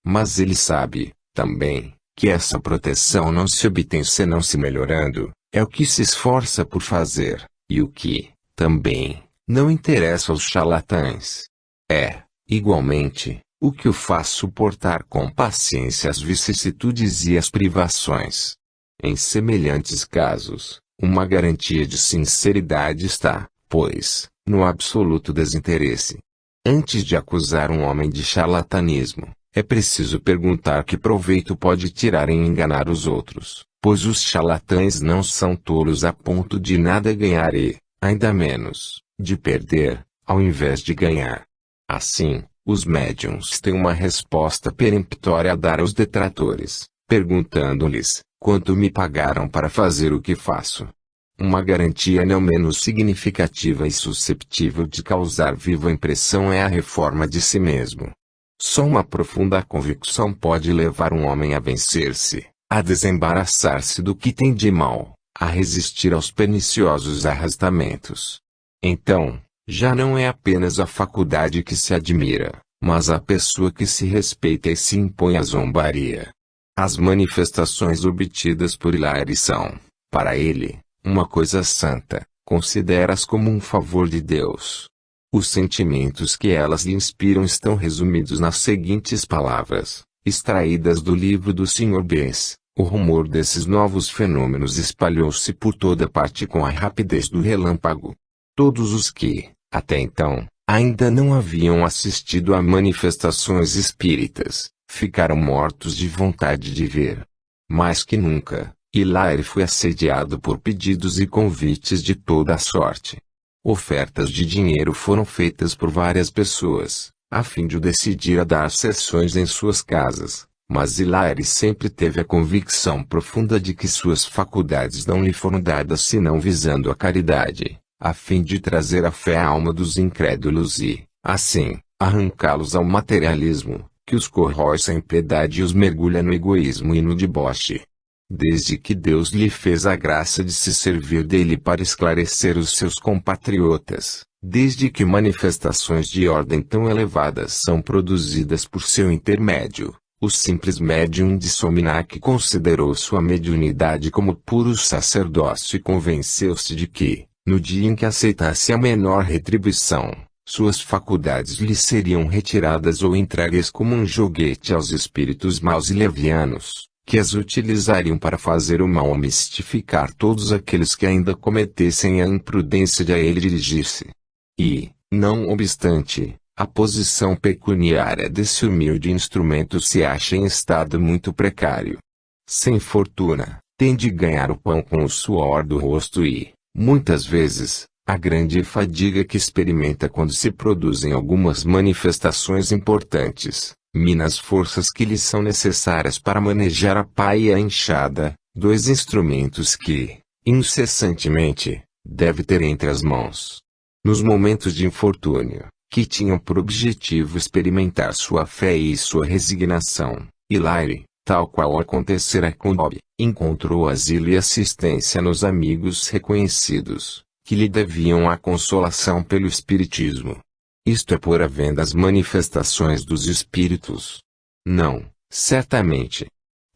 Mas ele sabe, também, que essa proteção não se obtém senão se melhorando, é o que se esforça por fazer, e o que, também, não interessa aos charlatães. É, igualmente, o que o faz suportar com paciência as vicissitudes e as privações. Em semelhantes casos, uma garantia de sinceridade está, pois, no absoluto desinteresse. Antes de acusar um homem de charlatanismo, é preciso perguntar que proveito pode tirar em enganar os outros, pois os charlatães não são tolos a ponto de nada ganhar e, ainda menos, de perder, ao invés de ganhar. Assim, os médiuns têm uma resposta peremptória a dar aos detratores, perguntando-lhes, quanto me pagaram para fazer o que faço? Uma garantia não menos significativa e susceptível de causar viva impressão é a reforma de si mesmo. Só uma profunda convicção pode levar um homem a vencer-se, a desembaraçar-se do que tem de mal, a resistir aos perniciosos arrastamentos. Então, já não é apenas a faculdade que se admira, mas a pessoa que se respeita e se impõe à zombaria. As manifestações obtidas por Hilário são, para ele, uma coisa santa, considera-as como um favor de Deus. Os sentimentos que elas lhe inspiram estão resumidos nas seguintes palavras, extraídas do livro do Sr. Bess. O rumor desses novos fenômenos espalhou-se por toda parte com a rapidez do relâmpago. Todos os que, até então, ainda não haviam assistido a manifestações espíritas, ficaram mortos de vontade de ver. Mais que nunca, Hilário foi assediado por pedidos e convites de toda a sorte. Ofertas de dinheiro foram feitas por várias pessoas, a fim de o decidir a dar sessões em suas casas, mas Hilário sempre teve a convicção profunda de que suas faculdades não lhe foram dadas senão visando a caridade, a fim de trazer a fé à alma dos incrédulos e, assim, arrancá-los ao materialismo, que os corrói sem piedade e os mergulha no egoísmo e no deboche. Desde que Deus lhe fez a graça de se servir dele para esclarecer os seus compatriotas, desde que manifestações de ordem tão elevadas são produzidas por seu intermédio, o simples médium de Sominac considerou sua mediunidade como puro sacerdócio e convenceu-se de que, no dia em que aceitasse a menor retribuição, suas faculdades lhe seriam retiradas ou entregues como um joguete aos espíritos maus e levianos, que as utilizariam para fazer o mal ou mistificar todos aqueles que ainda cometessem a imprudência de a ele dirigir-se. E, não obstante, a posição pecuniária desse humilde instrumento se acha em estado muito precário. Sem fortuna, tem de ganhar o pão com o suor do rosto e, muitas vezes, a grande fadiga que experimenta quando se produzem algumas manifestações importantes, mina as forças que lhe são necessárias para manejar a pá e a enxada, dois instrumentos que, incessantemente, deve ter entre as mãos. Nos momentos de infortúnio, que tinham por objetivo experimentar sua fé e sua resignação, Hilário, tal qual acontecera com Bob, encontrou asilo e assistência nos amigos reconhecidos, que lhe deviam a consolação pelo Espiritismo. Isto é pôr à venda as manifestações dos Espíritos? Não, certamente.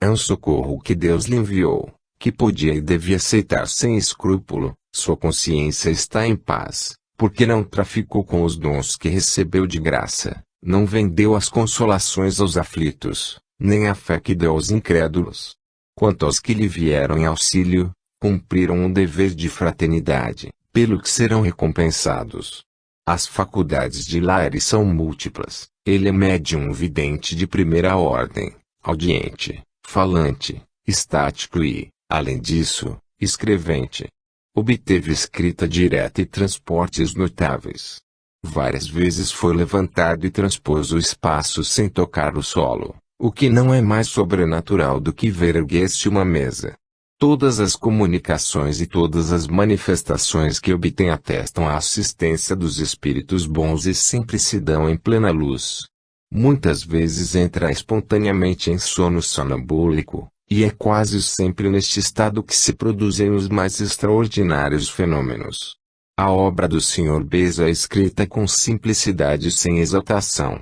É um socorro que Deus lhe enviou, que podia e devia aceitar sem escrúpulo. Sua consciência está em paz, porque não traficou com os dons que recebeu de graça, não vendeu as consolações aos aflitos, nem a fé que deu aos incrédulos. Quanto aos que lhe vieram em auxílio, cumpriram um dever de fraternidade, pelo que serão recompensados. As faculdades de Lares são múltiplas. Ele é médium vidente de primeira ordem, audiente, falante, estático e, além disso, escrevente. Obteve escrita direta e transportes notáveis. Várias vezes foi levantado e transpôs o espaço sem tocar o solo, o que não é mais sobrenatural do que ver erguer-se uma mesa. Todas as comunicações e todas as manifestações que obtém atestam a assistência dos espíritos bons e sempre se dão em plena luz. Muitas vezes entra espontaneamente em sono sonambúlico, e é quase sempre neste estado que se produzem os mais extraordinários fenômenos. A obra do Sr. Beza é escrita com simplicidade e sem exaltação.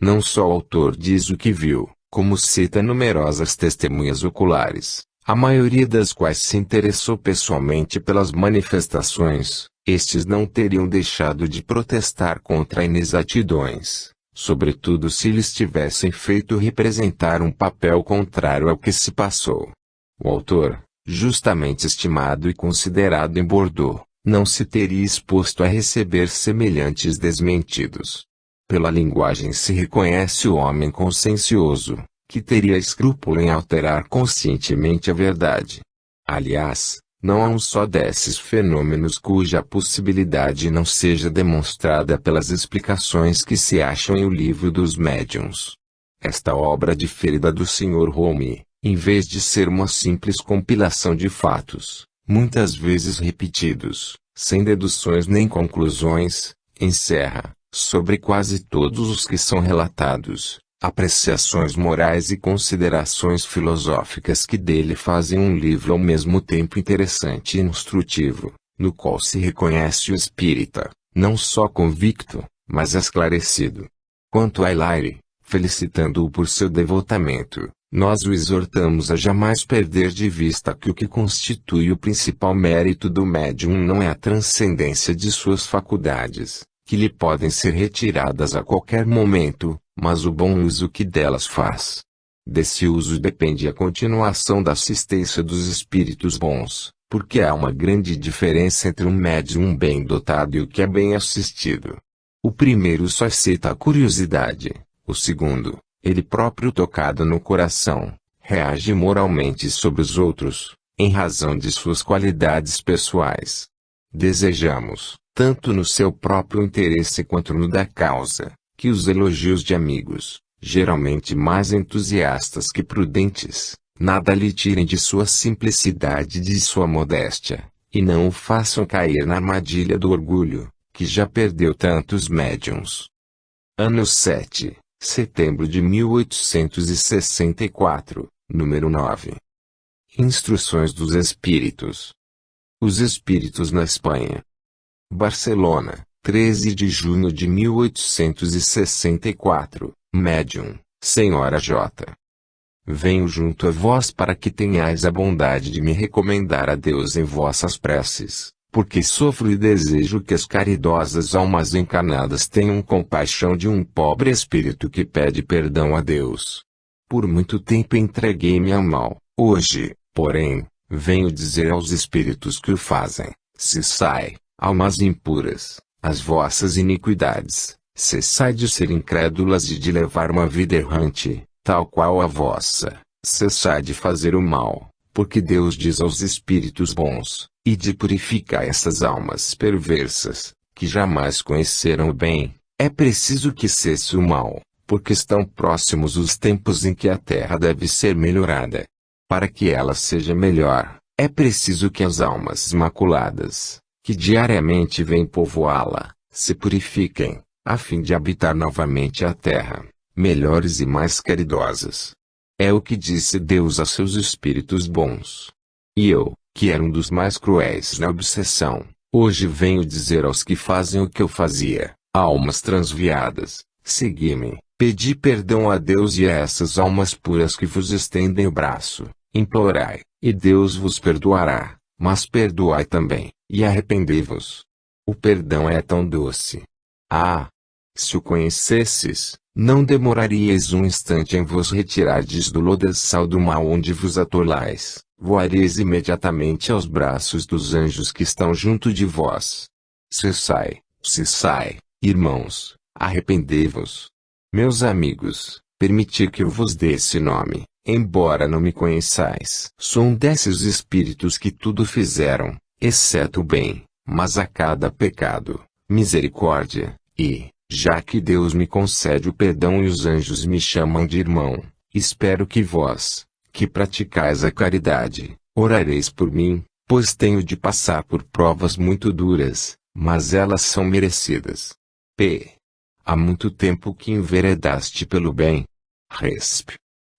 Não só o autor diz o que viu, como cita numerosas testemunhas oculares, a maioria das quais se interessou pessoalmente pelas manifestações. Estes não teriam deixado de protestar contra inexatidões, sobretudo se lhes tivessem feito representar um papel contrário ao que se passou. O autor, justamente estimado e considerado em Bordeaux, não se teria exposto a receber semelhantes desmentidos. Pela linguagem se reconhece o homem consciencioso, que teria escrúpulo em alterar conscientemente a verdade. Aliás, não há um só desses fenômenos cuja possibilidade não seja demonstrada pelas explicações que se acham em O Livro dos Médiuns. Esta obra difere da do Sr. Home, em vez de ser uma simples compilação de fatos, muitas vezes repetidos, sem deduções nem conclusões, encerra, sobre quase todos os que são relatados, apreciações morais e considerações filosóficas que dele fazem um livro ao mesmo tempo interessante e instrutivo, no qual se reconhece o espírita, não só convicto, mas esclarecido. Quanto a Hilaire, felicitando-o por seu devotamento, nós o exortamos a jamais perder de vista que o que constitui o principal mérito do médium não é a transcendência de suas faculdades, que lhe podem ser retiradas a qualquer momento, mas o bom uso que delas faz. Desse uso depende a continuação da assistência dos espíritos bons, porque há uma grande diferença entre um médium bem dotado e o que é bem assistido. O primeiro só excita a curiosidade, o segundo, ele próprio tocado no coração, reage moralmente sobre os outros, em razão de suas qualidades pessoais. Desejamos, tanto no seu próprio interesse quanto no da causa, que os elogios de amigos, geralmente mais entusiastas que prudentes, nada lhe tirem de sua simplicidade e de sua modéstia, e não o façam cair na armadilha do orgulho, que já perdeu tantos médiuns. Ano 7, setembro de 1864, número 9. Instruções dos Espíritos. Os Espíritos na Espanha. Barcelona, 13 de junho de 1864, médium, Sra. J. Venho junto a vós para que tenhais a bondade de me recomendar a Deus em vossas preces, porque sofro e desejo que as caridosas almas encarnadas tenham compaixão de um pobre espírito que pede perdão a Deus. Por muito tempo entreguei-me ao mal, hoje, porém, venho dizer aos espíritos que o fazem, cessai, almas impuras, as vossas iniquidades, cessai de ser incrédulas e de levar uma vida errante, tal qual a vossa, cessai de fazer o mal, porque Deus diz aos espíritos bons, e de purificar essas almas perversas, que jamais conheceram o bem, é preciso que cesse o mal, porque estão próximos os tempos em que a terra deve ser melhorada. Para que ela seja melhor, é preciso que as almas imaculadas, que diariamente vêm povoá-la, se purifiquem, a fim de habitar novamente a terra, melhores e mais caridosas. É o que disse Deus a seus espíritos bons. E eu, que era um dos mais cruéis na obsessão, hoje venho dizer aos que fazem o que eu fazia, almas transviadas, segui-me, pedi perdão a Deus e a essas almas puras que vos estendem o braço, implorai, e Deus vos perdoará, mas perdoai também, e arrependei-vos. O perdão é tão doce. Ah! Se o conhecesses, não demoraríeis um instante em vos retirardes do lodaçal do mal onde vos atolais, voareis imediatamente aos braços dos anjos que estão junto de vós. Cessai, irmãos, arrependei-vos. Meus amigos, permiti que eu vos dê esse nome, embora não me conheçais. Sou um desses espíritos que tudo fizeram, exceto o bem, mas a cada pecado, misericórdia, e, já que Deus me concede o perdão e os anjos me chamam de irmão, espero que vós, que praticais a caridade, orareis por mim, pois tenho de passar por provas muito duras, mas elas são merecidas. P. Há muito tempo que enveredaste pelo bem? Resp.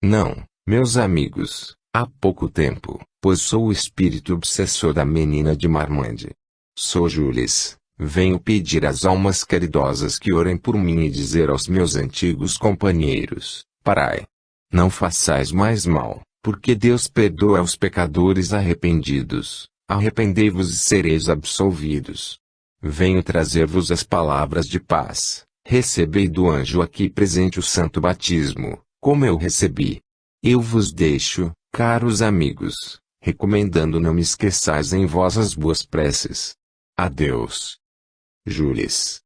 Não, meus amigos, há pouco tempo, pois sou o espírito obsessor da menina de Marmande. Sou Jules. Venho pedir às almas caridosas que orem por mim e dizer aos meus antigos companheiros, parai. Não façais mais mal, porque Deus perdoa aos pecadores arrependidos, arrependei-vos e sereis absolvidos. Venho trazer-vos as palavras de paz, recebei do anjo aqui presente o santo batismo, como eu recebi. Eu vos deixo, caros amigos, recomendando não me esqueçais em vossas boas preces. Adeus. Jules.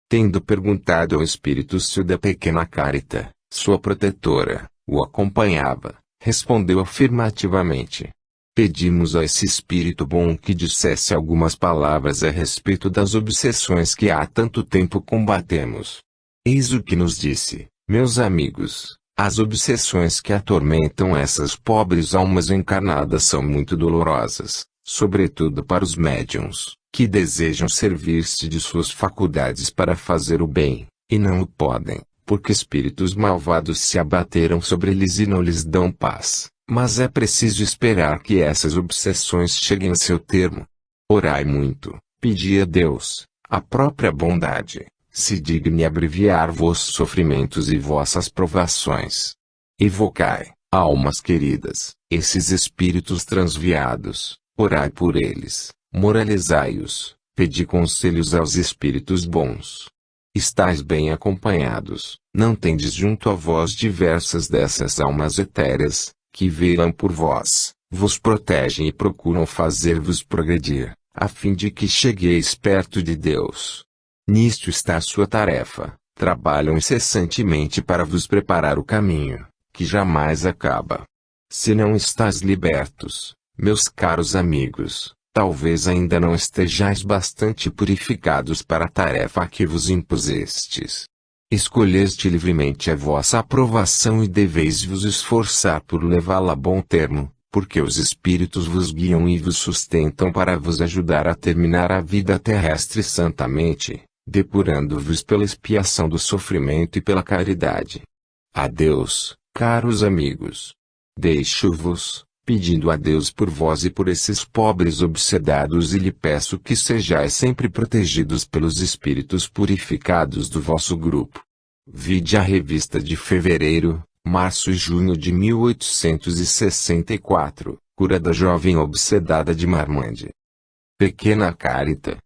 Tendo perguntado ao espírito se o da pequena Carita, sua protetora, o acompanhava, respondeu afirmativamente. Pedimos a esse espírito bom que dissesse algumas palavras a respeito das obsessões que há tanto tempo combatemos. Eis o que nos disse, meus amigos, as obsessões que atormentam essas pobres almas encarnadas são muito dolorosas, sobretudo para os médiuns, que desejam servir-se de suas faculdades para fazer o bem, e não o podem, porque espíritos malvados se abateram sobre eles e não lhes dão paz. Mas é preciso esperar que essas obsessões cheguem a seu termo. Orai muito, pedi a Deus, a própria bondade, se digne abreviar vossos sofrimentos e vossas provações. Evocai, almas queridas, esses espíritos transviados, orai por eles. Moralizai-os, pedi conselhos aos espíritos bons. Estais bem acompanhados, não tendes junto a vós diversas dessas almas etéreas, que velam por vós, vos protegem e procuram fazer-vos progredir, a fim de que chegueis perto de Deus. Nisto está a sua tarefa, trabalham incessantemente para vos preparar o caminho, que jamais acaba. Se não estáis libertos, meus caros amigos, talvez ainda não estejais bastante purificados para a tarefa a que vos impusestes. Escolheste livremente a vossa aprovação e deveis vos esforçar por levá-la a bom termo, porque os espíritos vos guiam e vos sustentam para vos ajudar a terminar a vida terrestre santamente, depurando-vos pela expiação do sofrimento e pela caridade. Adeus, caros amigos. Deixo-vos, pedindo a Deus por vós e por esses pobres obsedados, e lhe peço que sejais sempre protegidos pelos espíritos purificados do vosso grupo. Vide a revista de fevereiro, março e junho de 1864, Cura da Jovem Obsedada de Marmande. Pequena Carita.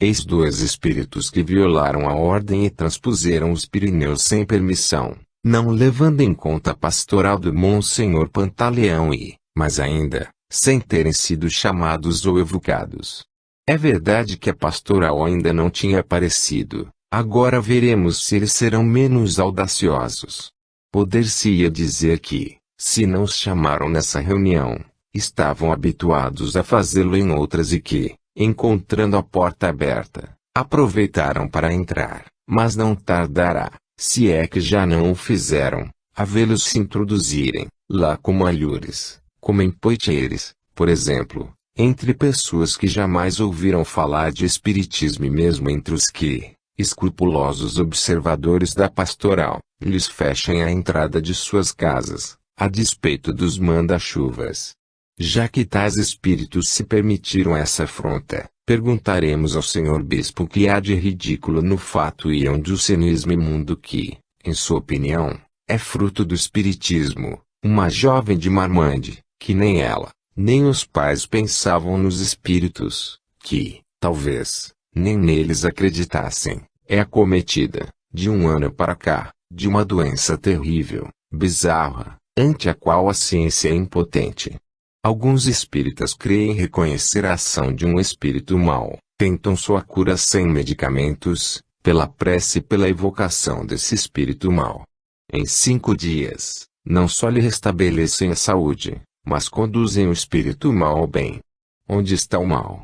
Eis dois espíritos que violaram a ordem e transpuseram os Pirineus sem permissão, não levando em conta a pastoral do Monsenhor Pantaleão e, mas ainda, sem terem sido chamados ou evocados. É verdade que a pastoral ainda não tinha aparecido, agora veremos se eles serão menos audaciosos. Poder-se-ia dizer que, se não os chamaram nessa reunião, estavam habituados a fazê-lo em outras e que, encontrando a porta aberta, aproveitaram para entrar, mas não tardará, se é que já não o fizeram, a vê-los se introduzirem, lá como alhures, como empoiteiros, por exemplo, entre pessoas que jamais ouviram falar de espiritismo e mesmo entre os que, escrupulosos observadores da pastoral, lhes fechem a entrada de suas casas, a despeito dos manda-chuvas. Já que tais espíritos se permitiram essa afronta, perguntaremos ao senhor bispo o que há de ridículo no fato e onde o cinismo imundo que, em sua opinião, é fruto do espiritismo, uma jovem de Marmande, que nem ela, nem os pais pensavam nos espíritos, que, talvez, nem neles acreditassem, é acometida, de um ano para cá, de uma doença terrível, bizarra, ante a qual a ciência é impotente. Alguns espíritas creem reconhecer a ação de um espírito mau, tentam sua cura sem medicamentos, pela prece e pela evocação desse espírito mau. Em 5 dias, não só lhe restabelecem a saúde, mas conduzem o espírito mau ao bem. Onde está o mal?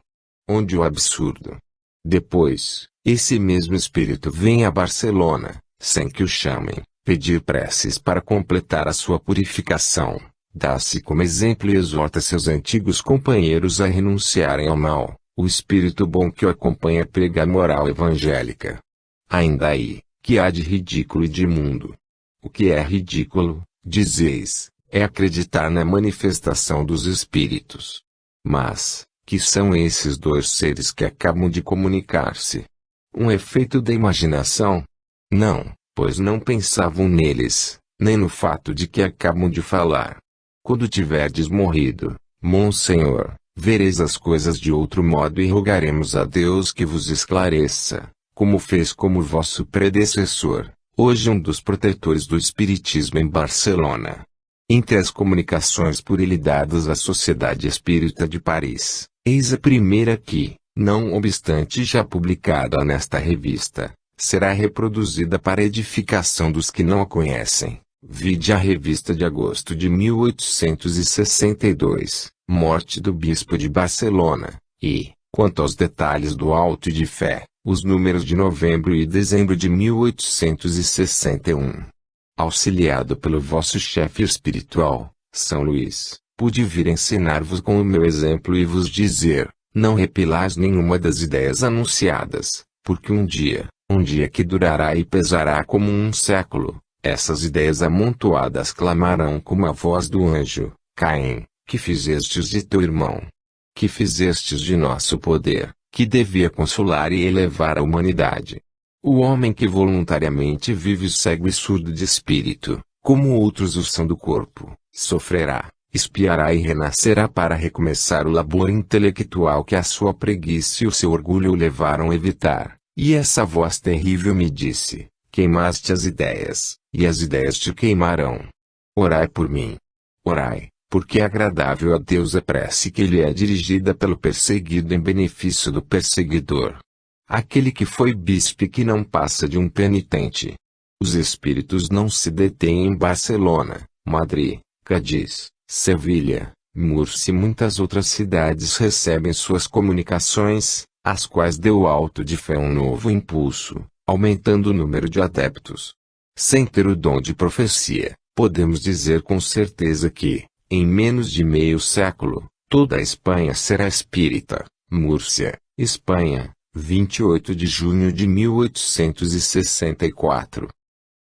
Onde o absurdo? Depois, esse mesmo espírito vem a Barcelona, sem que o chamem, pedir preces para completar a sua purificação, dá-se como exemplo e exorta seus antigos companheiros a renunciarem ao mal. O espírito bom que o acompanha prega a moral evangélica. Ainda aí, que há de ridículo e de imundo? O que é ridículo, dizeis, é acreditar na manifestação dos espíritos. Mas, que são esses dois seres que acabam de comunicar-se? Um efeito da imaginação? Não, pois não pensavam neles, nem no fato de que acabam de falar. Quando tiverdes morrido, Monsenhor, vereis as coisas de outro modo e rogaremos a Deus que vos esclareça, como fez como vosso predecessor, hoje um dos protetores do espiritismo em Barcelona. Entre as comunicações por ele dadas à Sociedade Espírita de Paris, eis a primeira que, não obstante já publicada nesta revista, será reproduzida para edificação dos que não a conhecem. Vide a revista de agosto de 1862, morte do bispo de Barcelona, e, quanto aos detalhes do auto de fé, os números de novembro e dezembro de 1861. Auxiliado pelo vosso chefe espiritual, São Luís, pude vir ensinar-vos com o meu exemplo e vos dizer, não repelais nenhuma das ideias anunciadas, porque um dia que durará e pesará como um século, essas ideias amontoadas clamarão como a voz do anjo, Caim, que fizestes de teu irmão? Que fizestes de nosso poder, que devia consolar e elevar a humanidade? O homem que voluntariamente vive cego e surdo de espírito, como outros o são do corpo, sofrerá, espiará e renascerá para recomeçar o labor intelectual que a sua preguiça e o seu orgulho o levaram a evitar. E essa voz terrível me disse, queimaste as ideias, e as ideias te queimarão. Orai por mim. Orai, porque agradável a Deus a prece que lhe é dirigida pelo perseguido em benefício do perseguidor. Aquele que foi bispo e que não passa de um penitente. Os espíritos não se detêm em Barcelona, Madrid, Cádiz, Sevilha, Múrcia e muitas outras cidades recebem suas comunicações, às quais deu o auto de fé um novo impulso, aumentando o número de adeptos. Sem ter o dom de profecia, podemos dizer com certeza que, em menos de meio século, toda a Espanha será espírita. Múrcia, Espanha, 28 de junho de 1864.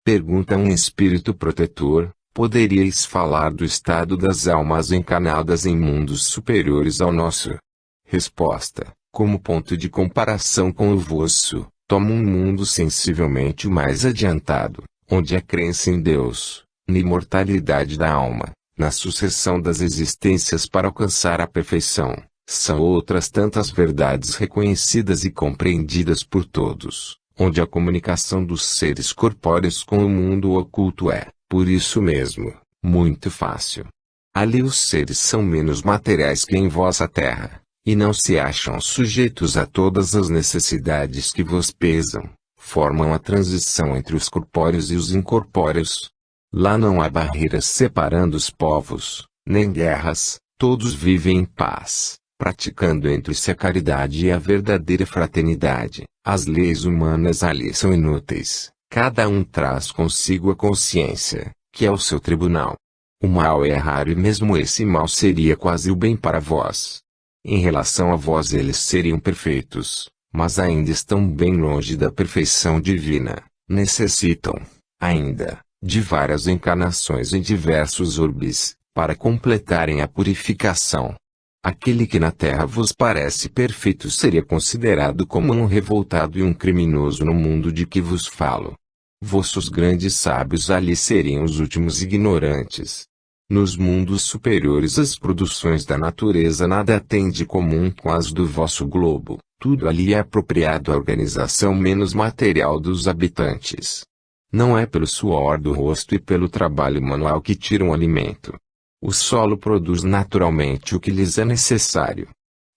Pergunta um espírito protetor, poderíeis falar do estado das almas encarnadas em mundos superiores ao nosso? Resposta, como ponto de comparação com o vosso, toma um mundo sensivelmente mais adiantado, onde a crença em Deus, na imortalidade da alma, na sucessão das existências para alcançar a perfeição, são outras tantas verdades reconhecidas e compreendidas por todos, onde a comunicação dos seres corpóreos com o mundo oculto é, por isso mesmo, muito fácil. Ali os seres são menos materiais que em vossa terra, e não se acham sujeitos a todas as necessidades que vos pesam, formam a transição entre os corpóreos e os incorpóreos. Lá não há barreiras separando os povos, nem guerras, todos vivem em paz, praticando entre si a caridade e a verdadeira fraternidade. As leis humanas ali são inúteis, cada um traz consigo a consciência, que é o seu tribunal. O mal é raro e mesmo esse mal seria quase o bem para vós. Em relação a vós eles seriam perfeitos, mas ainda estão bem longe da perfeição divina, necessitam, ainda, de várias encarnações em diversos orbes, para completarem a purificação. Aquele que na Terra vos parece perfeito seria considerado como um revoltado e um criminoso no mundo de que vos falo. Vossos grandes sábios ali seriam os últimos ignorantes. Nos mundos superiores as produções da natureza nada têm de comum com as do vosso globo, tudo ali é apropriado à organização menos material dos habitantes. Não é pelo suor do rosto e pelo trabalho manual que tiram alimento. O solo produz naturalmente o que lhes é necessário.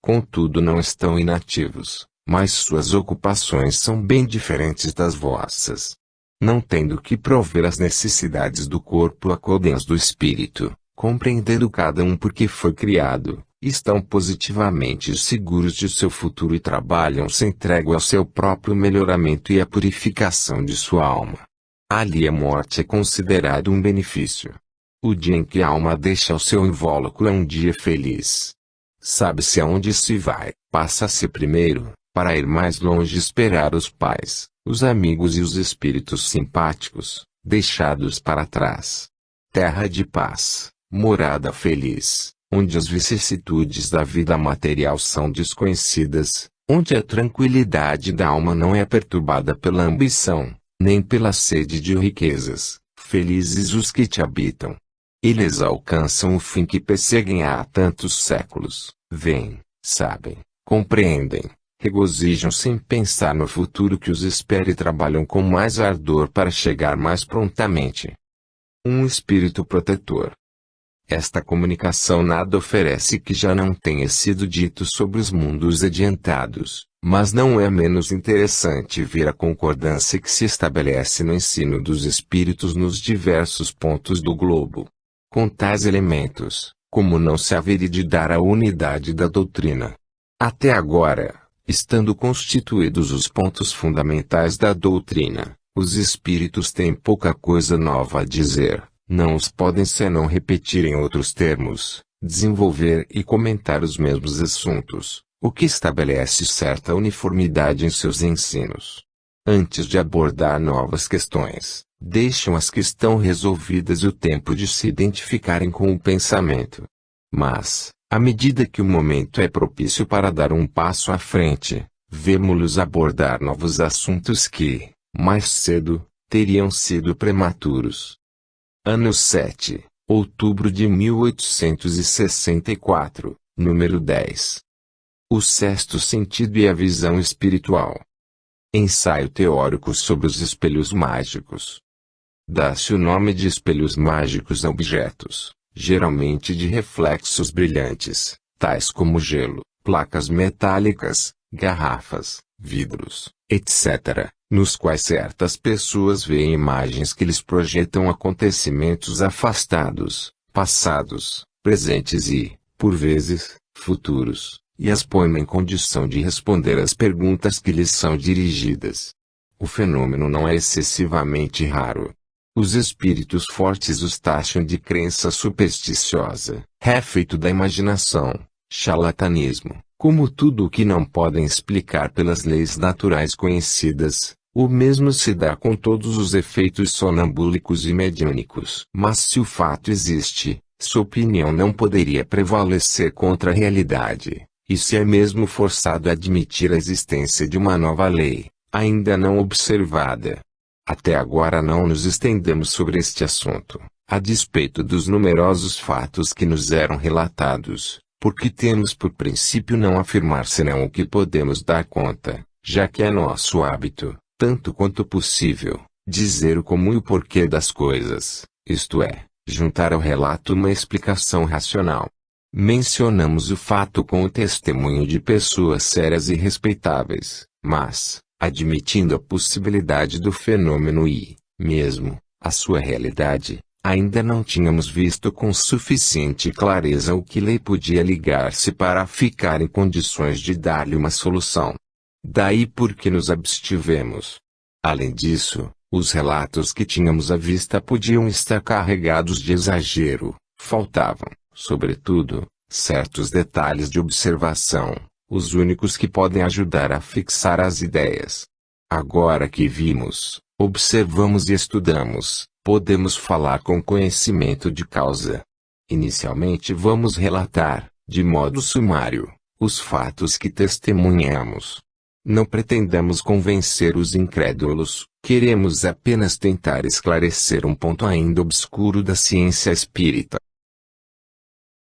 Contudo não estão inativos, mas suas ocupações são bem diferentes das vossas. Não tendo que prover as necessidades do corpo acodem as do espírito, compreendendo cada um por que foi criado, estão positivamente seguros de seu futuro e trabalham sem trégua ao seu próprio melhoramento e à purificação de sua alma. Ali a morte é considerado um benefício. O dia em que a alma deixa o seu invólucro é um dia feliz. Sabe-se aonde se vai, passa-se primeiro, para ir mais longe esperar os pais, os amigos e os espíritos simpáticos, deixados para trás. Terra de paz, morada feliz, onde as vicissitudes da vida material são desconhecidas, onde a tranquilidade da alma não é perturbada pela ambição, nem pela sede de riquezas. Felizes os que te habitam. Eles alcançam o fim que perseguem há tantos séculos, veem, sabem, compreendem, regozijam sem pensar no futuro que os espera e trabalham com mais ardor para chegar mais prontamente. Um espírito protetor. Esta comunicação nada oferece que já não tenha sido dito sobre os mundos adiantados, mas não é menos interessante ver a concordância que se estabelece no ensino dos espíritos nos diversos pontos do globo. Com tais elementos, como não se haveria de dar a unidade da doutrina? Até agora, estando constituídos os pontos fundamentais da doutrina, os espíritos têm pouca coisa nova a dizer, não os podem senão repetir em outros termos, desenvolver e comentar os mesmos assuntos, o que estabelece certa uniformidade em seus ensinos. Antes de abordar novas questões, deixam as que estão resolvidas o tempo de se identificarem com o pensamento. Mas, à medida que o momento é propício para dar um passo à frente, vemo-los abordar novos assuntos que, mais cedo, teriam sido prematuros. Ano 7, outubro de 1864, número 10. O sexto sentido e a visão espiritual. Ensaio teórico sobre os espelhos mágicos. Dá-se o nome de espelhos mágicos a objetos, geralmente de reflexos brilhantes, tais como gelo, placas metálicas, garrafas, vidros, etc., nos quais certas pessoas veem imagens que lhes projetam acontecimentos afastados, passados, presentes e, por vezes, futuros, e as põem em condição de responder às perguntas que lhes são dirigidas. O fenômeno não é excessivamente raro. Os espíritos fortes os taxam de crença supersticiosa, refeito da imaginação, charlatanismo, como tudo o que não podem explicar pelas leis naturais conhecidas. O mesmo se dá com todos os efeitos sonambúlicos e mediúnicos. Mas se o fato existe, sua opinião não poderia prevalecer contra a realidade, e se é mesmo forçado a admitir a existência de uma nova lei, ainda não observada. Até agora não nos estendemos sobre este assunto, a despeito dos numerosos fatos que nos eram relatados, porque temos por princípio não afirmar senão o que podemos dar conta, já que é nosso hábito, tanto quanto possível, dizer o como e o porquê das coisas, isto é, juntar ao relato uma explicação racional. Mencionamos o fato com o testemunho de pessoas sérias e respeitáveis, mas, admitindo a possibilidade do fenômeno e, mesmo, a sua realidade, ainda não tínhamos visto com suficiente clareza o que lei podia ligar-se para ficar em condições de dar-lhe uma solução. Daí porque nos abstivemos. Além disso, os relatos que tínhamos à vista podiam estar carregados de exagero, faltavam, sobretudo, certos detalhes de observação, os únicos que podem ajudar a fixar as ideias. Agora que vimos, observamos e estudamos, podemos falar com conhecimento de causa. Inicialmente vamos relatar, de modo sumário, os fatos que testemunhamos. Não pretendemos convencer os incrédulos, queremos apenas tentar esclarecer um ponto ainda obscuro da ciência espírita.